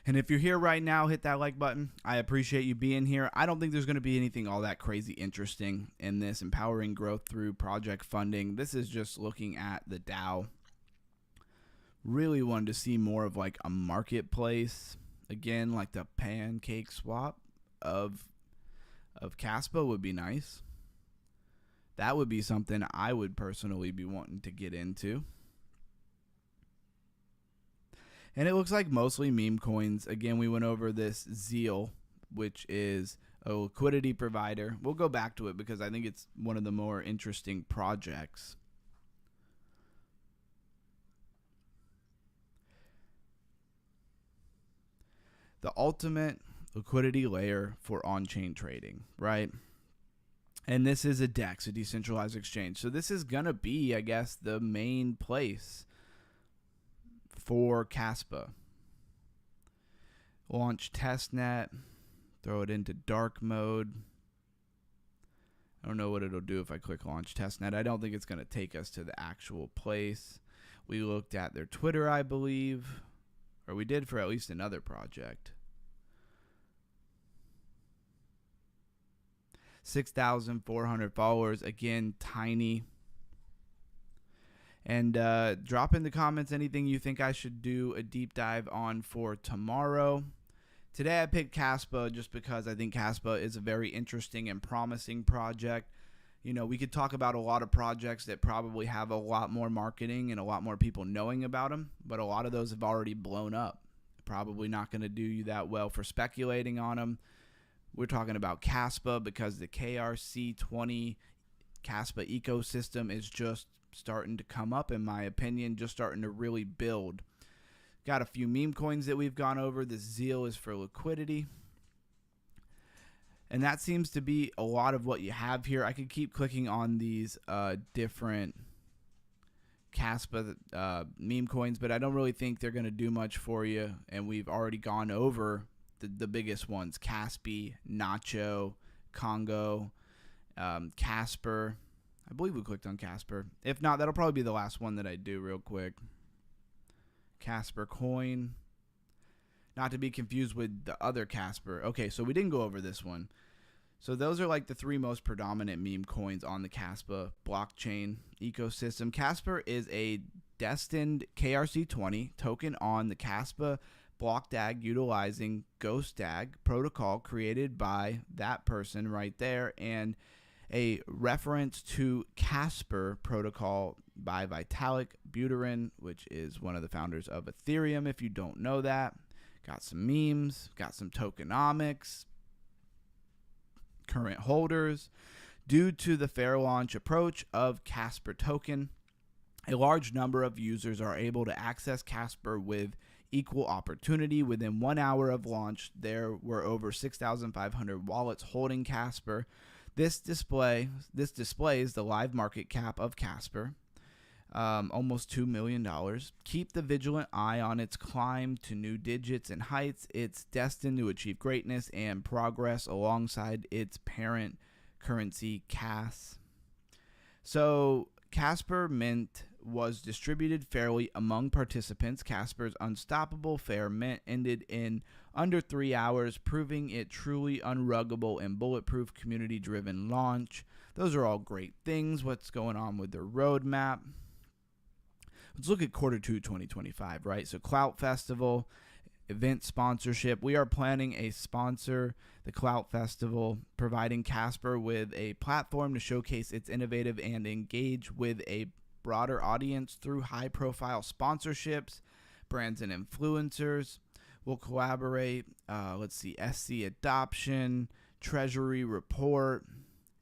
And if you're here right now, hit that like button. I appreciate you being here. I don't think there's going to be anything all that crazy interesting in this empowering growth through project funding. This is just looking at the DAO. Really wanted to see more of like a marketplace. Again, like the pancake swap of Kaspa would be nice. That would be something I would personally be wanting to get into. And it looks like mostly meme coins. Again, we went over this Zeal, which is a liquidity provider. We'll go back to it because I think it's one of the more interesting projects. The ultimate liquidity layer for on-chain trading, right? And this is a DEX, a decentralized exchange. So this is going to be, I guess, the main place for Kaspa. Launch testnet, throw it into dark mode. I don't know what it'll do if I click launch testnet. I don't think it's going to take us to the actual place. We looked at their Twitter, I believe, or we did for at least another project. 6,400 followers, again, tiny. And drop in the comments anything you think I should do a deep dive on for tomorrow. Today I picked Kaspa just because I think Kaspa is a very interesting and promising project. You know, we could talk about a lot of projects that probably have a lot more marketing and a lot more people knowing about them, but a lot of those have already blown up. Probably not going to do you that well for speculating on them. We're talking about Kaspa because the KRC20 Kaspa ecosystem is just starting to come up, in my opinion, just starting to really build. Got a few meme coins that we've gone over. The Zeal is for liquidity. And that seems to be a lot of what you have here. I could keep clicking on these different Kaspa meme coins, but I don't really think they're going to do much for you. And we've already gone over the biggest ones: Kaspi, Nacho, Congo, Casper. I believe we clicked on Casper. If not, that'll probably be the last one that I do real quick. Casper coin. Not to be confused with the other Casper. Okay, so we didn't go over this one. So those are like the three most predominant meme coins on the Kaspa blockchain ecosystem. Casper is a destined KRC20 token on the Kaspa block DAG utilizing Ghost DAG protocol created by that person right there, and a reference to Casper protocol by Vitalik Buterin, which is one of the founders of Ethereum, if you don't know that. Got some memes, got some tokenomics, current holders. Due to the fair launch approach of Casper token, a large number of users are able to access Casper with equal opportunity. Within 1 hour of launch, there were over 6,500 wallets holding Casper. This displays the live market cap of Casper, almost $2 million. Keep the vigilant eye on its climb to new digits and heights. It's destined to achieve greatness and progress alongside its parent currency, CAS. So Casper Mint was distributed fairly among participants. Casper's unstoppable fair mint ended in under 3 hours, proving it truly unruggable and bulletproof community-driven launch. Those are all great things. What's going on with their roadmap? Let's look at Q2 2025, right? So Clout Festival, event sponsorship. We are planning a sponsor, the Clout Festival, providing Casper with a platform to showcase its innovative and engage with a broader audience through high-profile sponsorships, brands and influencers. We'll collaborate, SC adoption, treasury report,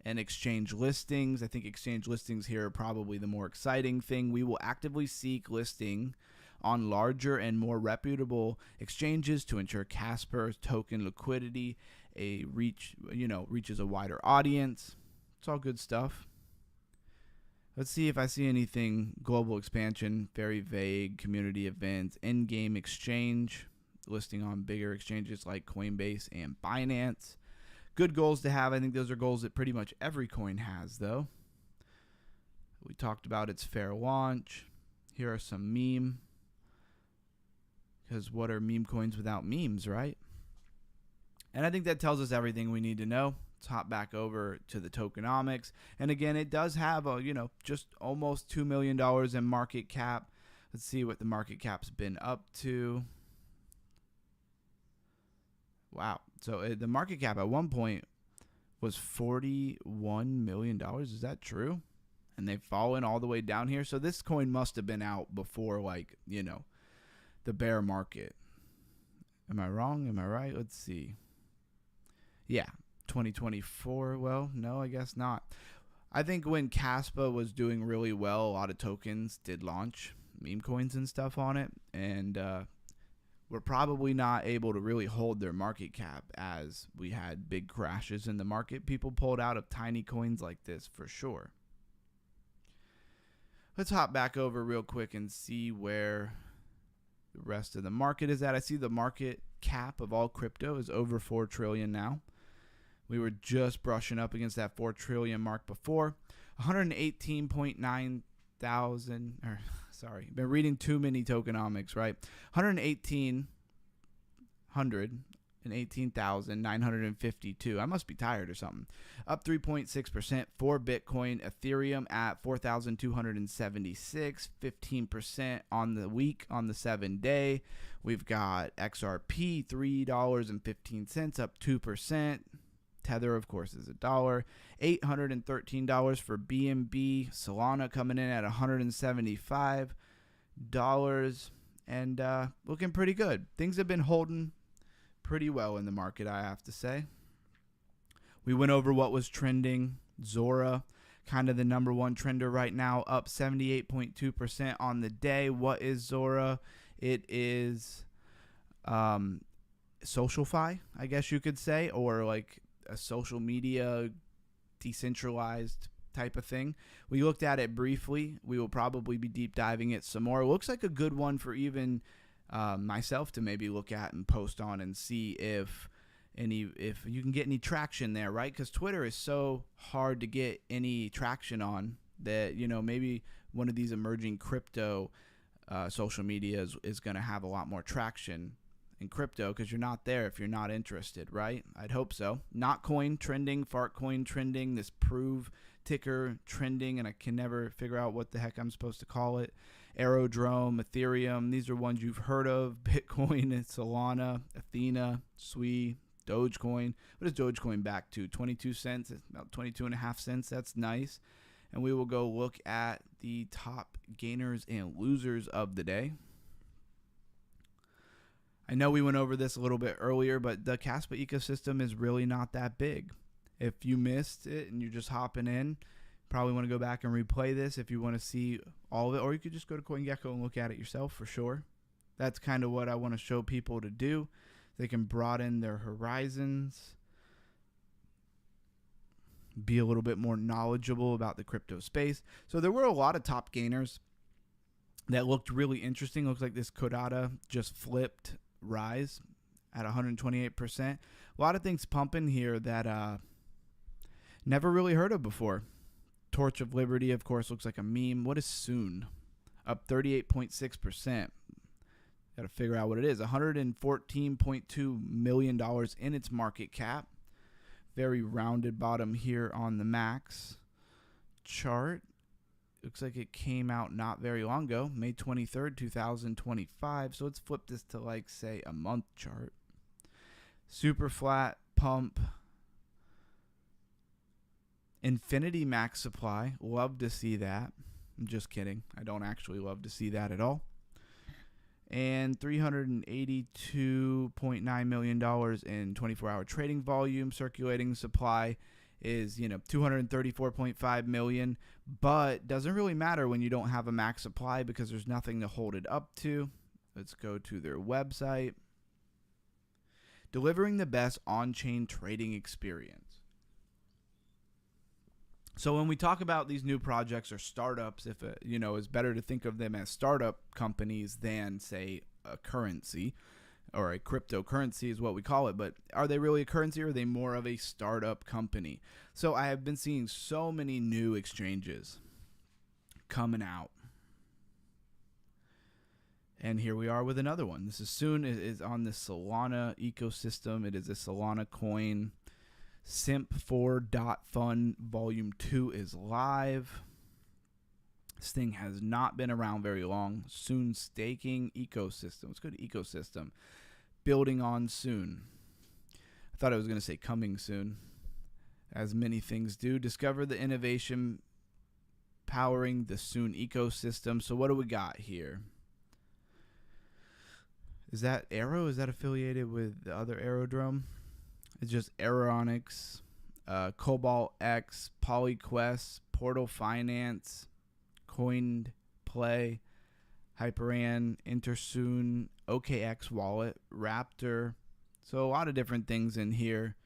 and exchange listings. I think exchange listings here are probably the more exciting thing. We will actively seek listing on larger and more reputable exchanges to ensure Kaspa's token liquidity reaches a wider audience. It's all good stuff. Let's see if I see anything. Global expansion, very vague. Community events, in-game exchange, listing on bigger exchanges like Coinbase and Binance. Good goals to have. I think those are goals that pretty much every coin has, though. We talked about its fair launch. Here are some meme. Because what are meme coins without memes, right? And I think that tells us everything we need to know. Let's hop back over to the tokenomics. And again, it does have just almost $2 million in market cap. Let's see what the market cap's been up to. Wow. So the market cap at one point was $41 million. Is that true? And they've fallen all the way down here. So this coin must have been out before, the bear market. Am I wrong? Am I right? Let's see. Yeah, 2024. Well, no, I guess not. I think when Kaspa was doing really well, a lot of tokens did launch meme coins and stuff on it. And we're probably not able to really hold their market cap as we had big crashes in the market. People pulled out of tiny coins like this for sure. Let's hop back over real quick and see where the rest of the market is at. I see the market cap of all crypto is over 4 trillion now. We were just brushing up against that 4 trillion mark before. 118.9 thousand, been reading too many tokenomics, right? 118,952. I must be tired or something. Up 3.6% for Bitcoin. Ethereum at 4,276, 15% on the week, on the 7-day. We've got XRP, $3.15, up 2%. Tether, of course, is $1. $813 for BNB. Solana coming in at $175. And looking pretty good. Things have been holding pretty well in the market, I have to say. We went over what was trending. Zora, kind of the number one trender right now, up 78.2% on the day. What is Zora? It is SocialFi, I guess you could say, or like a social media decentralized type of thing. We looked at it briefly. We will probably be deep diving it some more. It looks like a good one for even myself to maybe look at and post on and see if you can get any traction there, right? Because Twitter is so hard to get any traction on that, maybe one of these emerging crypto social media is going to have a lot more traction in crypto, because you're not there if you're not interested, right? I'd hope so. Not coin trending, fart coin trending, this prove ticker trending, and I can never figure out what the heck I'm supposed to call it. Aerodrome, Ethereum, these are ones you've heard of. Bitcoin, Solana, Athena, Sui, Dogecoin. What is Dogecoin back to? 22 cents, about 22.5 cents. That's nice. And we will go look at the top gainers and losers of the day. I know we went over this a little bit earlier, but the Kaspa ecosystem is really not that big. If you missed it and you're just hopping in, probably want to go back and replay this if you want to see all of it, or you could just go to CoinGecko and look at it yourself for sure. That's kind of what I want to show people to do. They can broaden their horizons, be a little bit more knowledgeable about the crypto space. So there were a lot of top gainers that looked really interesting. Looks like this Kodata just flipped rise at 128%. A lot of things pumping here that never really heard of before. Torch of Liberty, of course, looks like a meme. What is Soon? Up 38.6%. Got to figure out what it is. $114.2 million in its market cap. Very rounded bottom here on the max chart. Looks like it came out not very long ago, May 23rd, 2025. So let's flip this to, like, say, a month chart. Super flat pump. Infinity max supply. Love to see that. I'm just kidding. I don't actually love to see that at all. And $382.9 million in 24-hour trading volume, circulating supply is 234.5 million, but doesn't really matter when you don't have a max supply because there's nothing to hold it up to. Let's go to their website. Delivering the best on-chain trading experience. So when we talk about these new projects or startups, if it's better to think of them as startup companies than, say, a currency, or a cryptocurrency is what we call it. But are they really a currency, or are they more of a startup company? So I have been seeing so many new exchanges coming out. And here we are with another one. This is soon is on the Solana ecosystem. It is a Solana coin. Simp4.fun Volume 2 is live. This thing has not been around very long. Soon staking ecosystem. Let's go to ecosystem. Building on soon. I thought I was going to say coming soon. As many things do. Discover the innovation powering the soon ecosystem. So what do we got here? Is that Arrow? Is that affiliated with the other Aerodrome? It's just Aeronics, Cobalt X, PolyQuest, Portal Finance, Coined Play, Hyperan, Intersoon, OKX Wallet, Raptor. So a lot of different things in here.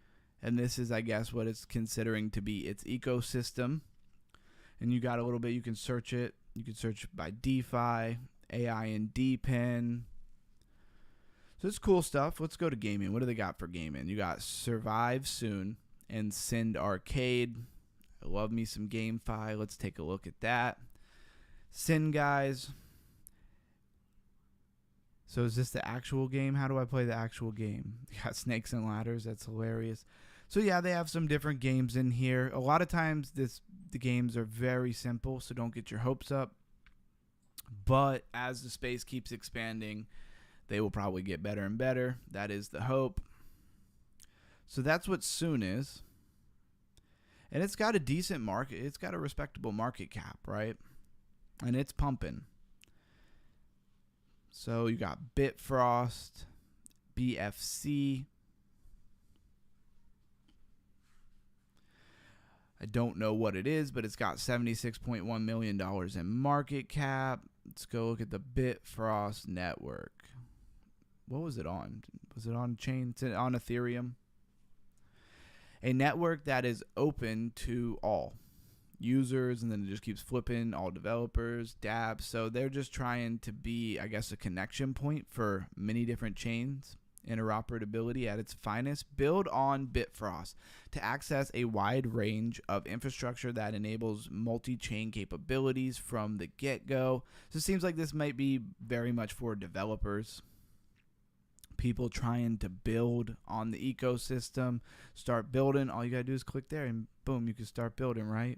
And this is, I guess, what it's considering to be its ecosystem. And you got a little bit, you can search it. You can search by DeFi, AI and DPen. So it's cool stuff. Let's go to gaming. What do they got for gaming? You got Survive Soon and Send Arcade. I love me some GameFi. Let's take a look at that. Send guys. So is this the actual game? How do I play the actual game? You got Snakes and Ladders. That's hilarious. So yeah, they have some different games in here. A lot of times the games are very simple, so don't get your hopes up. But as the space keeps expanding, they will probably get better and better. That is the hope. So that's what Soon is. And it's got a decent market. It's got a respectable market cap, right? And it's pumping. So you got Bitfrost, BFC. I don't know what it is, but it's got $76.1 million in market cap. Let's go look at the Bitfrost network. What was it on? Was it on chain? It's on Ethereum. A network that is open to all users, and then it just keeps flipping, all developers, dApps. So they're just trying to be, I guess, a connection point for many different chains. Interoperability at its finest. Build on Bitfrost to access a wide range of infrastructure that enables multi-chain capabilities from the get-go. So it seems like this might be very much for developers. People trying to build on the ecosystem, start building. All you got to do is click there and boom, you can start building, right?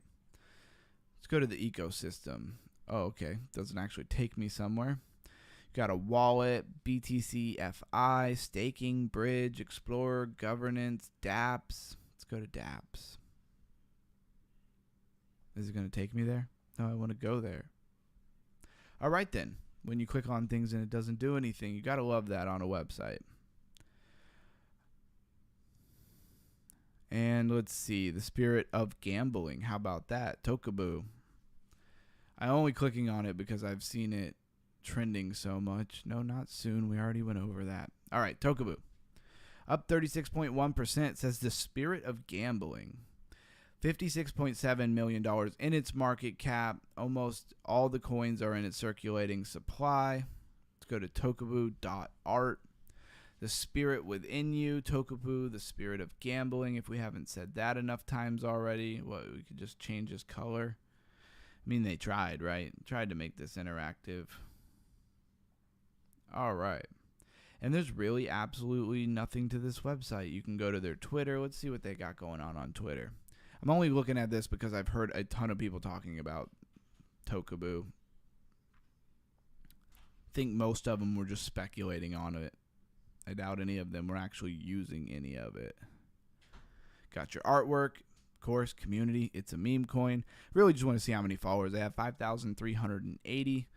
Let's go to the ecosystem. Oh, okay. Doesn't actually take me somewhere. You got a wallet, BTC FI, staking, bridge, explorer, governance, dApps. Let's go to dApps. Is it going to take me there? No, I want to go there. All right, then. When you click on things and it doesn't do anything, you got to love that on a website. And let's see, the spirit of gambling. How about that? Tokeboo. I'm only clicking on it because I've seen it trending so much. No, not soon. We already went over that. All right, Tokeboo. Up 36.1%. Says the spirit of gambling. $56.7 million in its market cap. Almost all the coins are in its circulating supply. Let's go to tokeboo.art. The spirit within you, Tokeboo, the spirit of gambling. If we haven't said that enough times already, well, we could just change his color. I mean, they tried, right? Tried to make this interactive. All right. And there's really absolutely nothing to this website. You can go to their Twitter. Let's see what they got going on Twitter. I'm only looking at this because I've heard a ton of people talking about Tokeboo. I think most of them were just speculating on it. I doubt any of them were actually using any of it. Got your artwork, of course, community. It's a meme coin. Really just want to see how many followers they have. 5,380.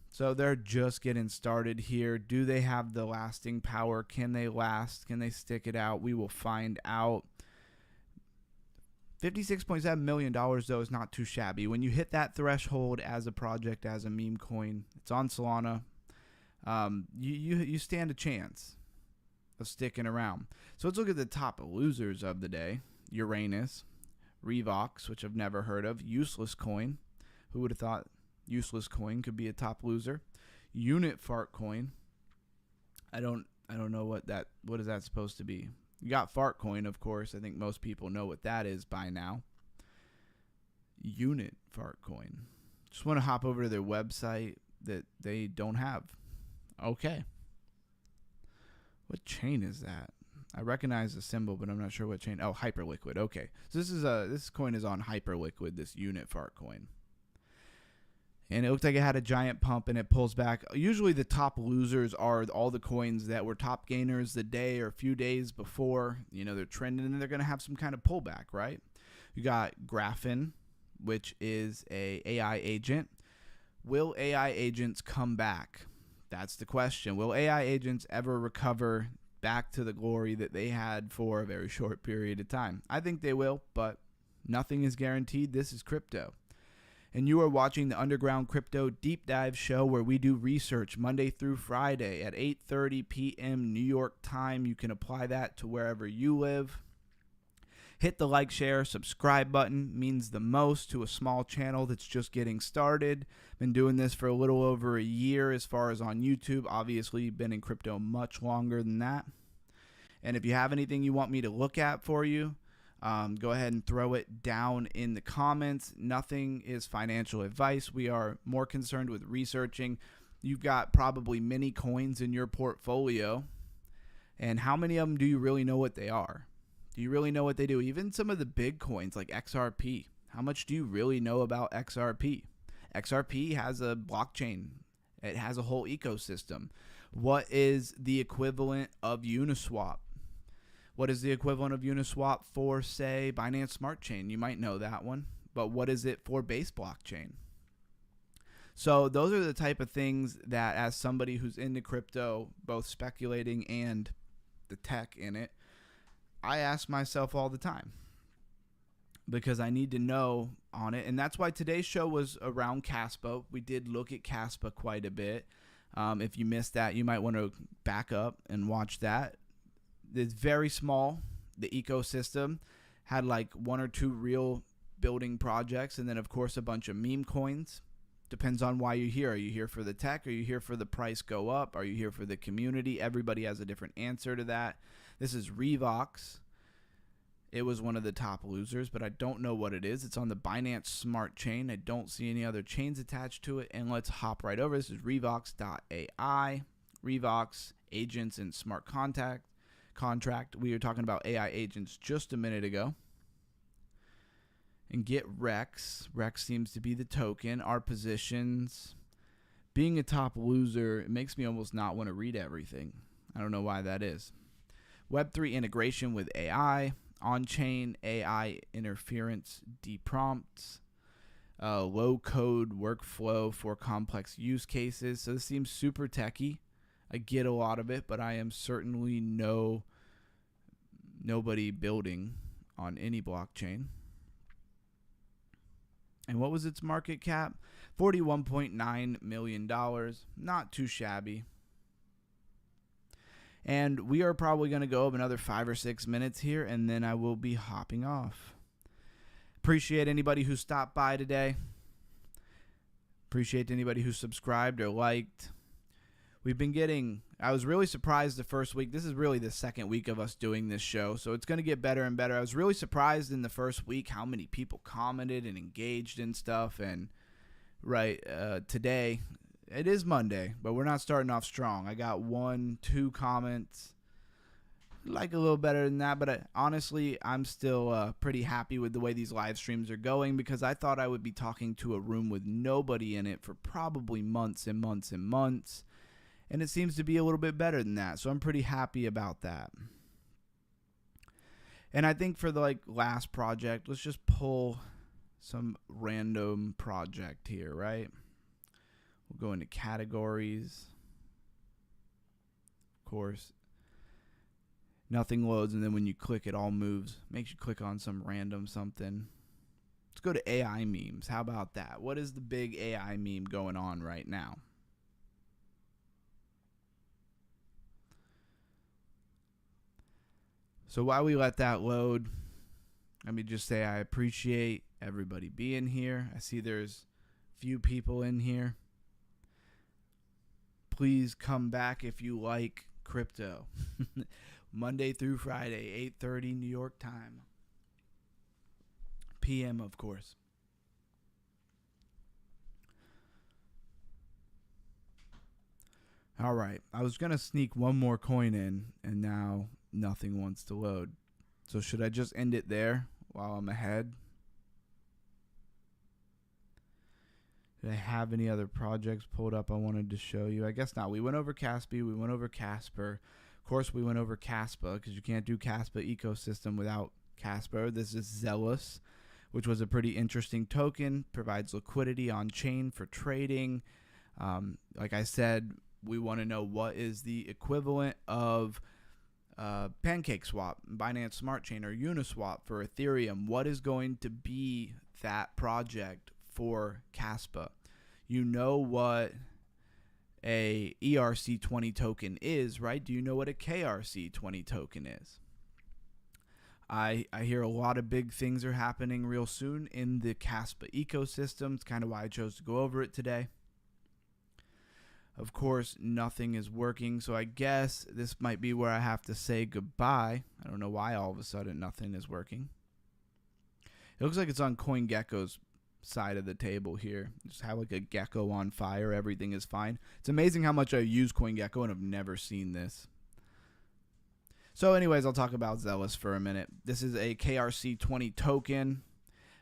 So they're just getting started here. Do they have the lasting power? Can they last? Can they stick it out? We will find out. $56.7 million, though, is not too shabby. When you hit that threshold as a project, as a meme coin, it's on Solana, you stand a chance of sticking around. So let's look at the top losers of the day. Uranus, Revox, which I've never heard of, Useless Coin. Who would have thought Useless Coin could be a top loser? Unit Fart Coin. I don't know what is that supposed to be. You got Fart Coin, of course. I think most people know what that is by now. Unit Fart Coin. Just want to hop over to their website that they don't have. Okay. What chain is that? I recognize the symbol, but I'm not sure what chain. Oh, Hyperliquid. Okay. So this coin is on Hyperliquid, this Unit Fart Coin. And it looked like it had a giant pump and it pulls back. Usually the top losers are all the coins that were top gainers the day or a few days before. You know, they're trending and they're going to have some kind of pullback, right? You got Graphene, which is a AI agent. Will AI agents come back? That's the question. Will AI agents ever recover back to the glory that they had for a very short period of time? I think they will, but nothing is guaranteed. This is crypto. And you are watching the Underground Crypto Deep Dive Show, where we do research Monday through Friday at 8:30 p.m. New York time. You can apply that to wherever you live. Hit the like, share, subscribe button. Means the most to a small channel that's just getting started. Been doing this for a little over a year as far as on YouTube. Obviously, been in crypto much longer than that. And if you have anything you want me to look at for you, go ahead and throw it down in the comments. Nothing is financial advice. We are more concerned with researching. You've got probably many coins in your portfolio. And how many of them do you really know what they are? Do you really know what they do? Even some of the big coins like XRP. How much do you really know about XRP? XRP has a blockchain. It has a whole ecosystem. What is the equivalent of Uniswap? What is the equivalent of Uniswap for, say, Binance Smart Chain? You might know that one. But what is it for Base Blockchain? So those are the type of things that, as somebody who's into crypto, both speculating and the tech in it, I ask myself all the time. Because I need to know on it. And that's why today's show was around Kaspa. We did look at Kaspa quite a bit. If you missed that, you might want to back up and watch that. It's very small. The ecosystem had like one or two real building projects, and then of course a bunch of meme coins. Depends on why you're here. Are you here for the tech? Are you here for the price go up? Are you here for the community? Everybody has a different answer to that. This is Revox. It was one of the top losers, but I don't know what it is. It's on the Binance Smart Chain. I don't see any other chains attached to it. And let's hop right over. This is Revox.ai. Revox agents and smart contract. We were talking about AI agents just a minute ago. And get Rex. Rex seems to be the token. Our positions. Being a top loser, it makes me almost not want to read everything. I don't know why that is. Web3 integration with AI. On-chain AI interference deprompts. Low-code workflow for complex use cases. So this seems super techy. I get a lot of it, but I am certainly nobody building on any blockchain. And what was its market cap? $41.9 million. Not too shabby. And we are probably going to go up another 5 or 6 minutes here, and then I will be hopping off. Appreciate anybody who stopped by today. Appreciate anybody who subscribed or liked. We've been getting, I was really surprised the first week. This is really the second week of us doing this show, so it's going to get better and better. I was really surprised in the first week how many people commented and engaged and stuff. And today, it is Monday, but we're not starting off strong. I got 1-2 comments, like a little better than that, but honestly, I'm still pretty happy with the way these live streams are going, because I thought I would be talking to a room with nobody in it for probably months and months and months. And it seems to be a little bit better than that. So I'm pretty happy about that. And I think for the last project, let's just pull some random project here, right? We'll go into categories. Of course. nothing loads, and then when you click, it all moves. Makes you click on some random something. Let's go to AI memes. How about that? What is the big AI meme going on right now? So while we let that load, let me just say I appreciate everybody being here. I see there's few people in here. Please come back if you like crypto. Monday through Friday, 8:30 New York time. PM, of course. All right. I was going to sneak one more coin in, and now nothing wants to load. So should I just end it there while I'm ahead? Did I have any other projects pulled up I wanted to show you? I guess not. We went over Kaspa. We went over Casper. Of course, we went over Kaspa because you can't do Kaspa ecosystem without Casper. This is Zealous, which was a pretty interesting token. Provides liquidity on chain for trading. Like I said, we want to know what is the equivalent of PancakeSwap, Binance Smart Chain, or Uniswap for Ethereum. What is going to be that project for Kaspa? You know what a ERC20 token is, right? Do you know what a KRC20 token is? I hear a lot of big things are happening real soon in the Kaspa ecosystem. It's kind of why I chose to go over it today. Of course, nothing is working, so I guess this might be where I have to say goodbye. I don't know why all of a sudden nothing is working. It looks like it's on CoinGecko's side of the table here. Just have like a gecko on fire. Everything is fine. It's amazing how much I use CoinGecko and have never seen this. So anyways, I'll talk about Zealous for a minute. This is a KRC20 token.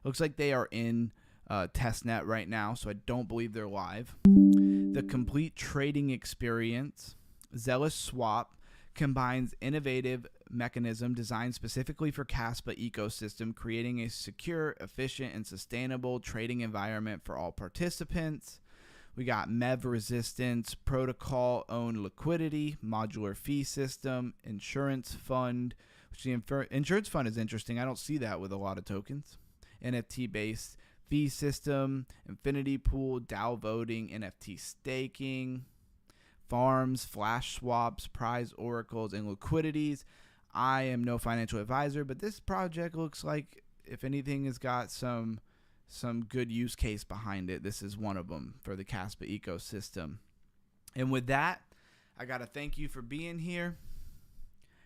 Looks like they are in testnet right now, so I don't believe they're live. The complete trading experience, Zealous Swap, combines innovative mechanism designed specifically for Kaspa ecosystem, creating a secure, efficient, and sustainable trading environment for all participants. We got MEV resistance, protocol-owned liquidity, modular fee system, insurance fund, which the insurance fund is interesting. I don't see that with a lot of tokens. NFT-based fee system, infinity pool, DAO voting, NFT staking, farms, flash swaps, prize oracles, and liquidities. I am no financial advisor, but this project looks like, if anything, has got some good use case behind it. This is one of them for the Kaspa ecosystem. And with that, I got to thank you for being here.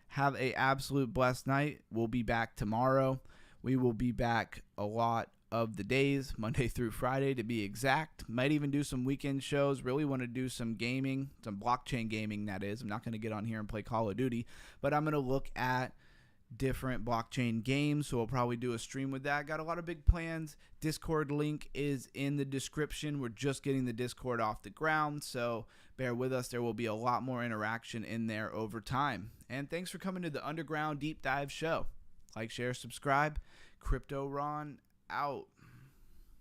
Have a absolute blessed night. We'll be back tomorrow. We will be back a lot of the days, Monday through Friday to be exact. Might even do some weekend shows. Really want to do some gaming, some blockchain gaming, that is. I'm not going to get on here and play Call of Duty, but I'm going to look at different blockchain games, so we'll probably do a stream with that. Got a lot of big plans. Discord link is in the description. We're just getting the Discord off the ground, so bear with us. There will be a lot more interaction in there over time. And thanks for coming to the Underground Deep Dive Show. Like, share, subscribe. Crypto Ron out.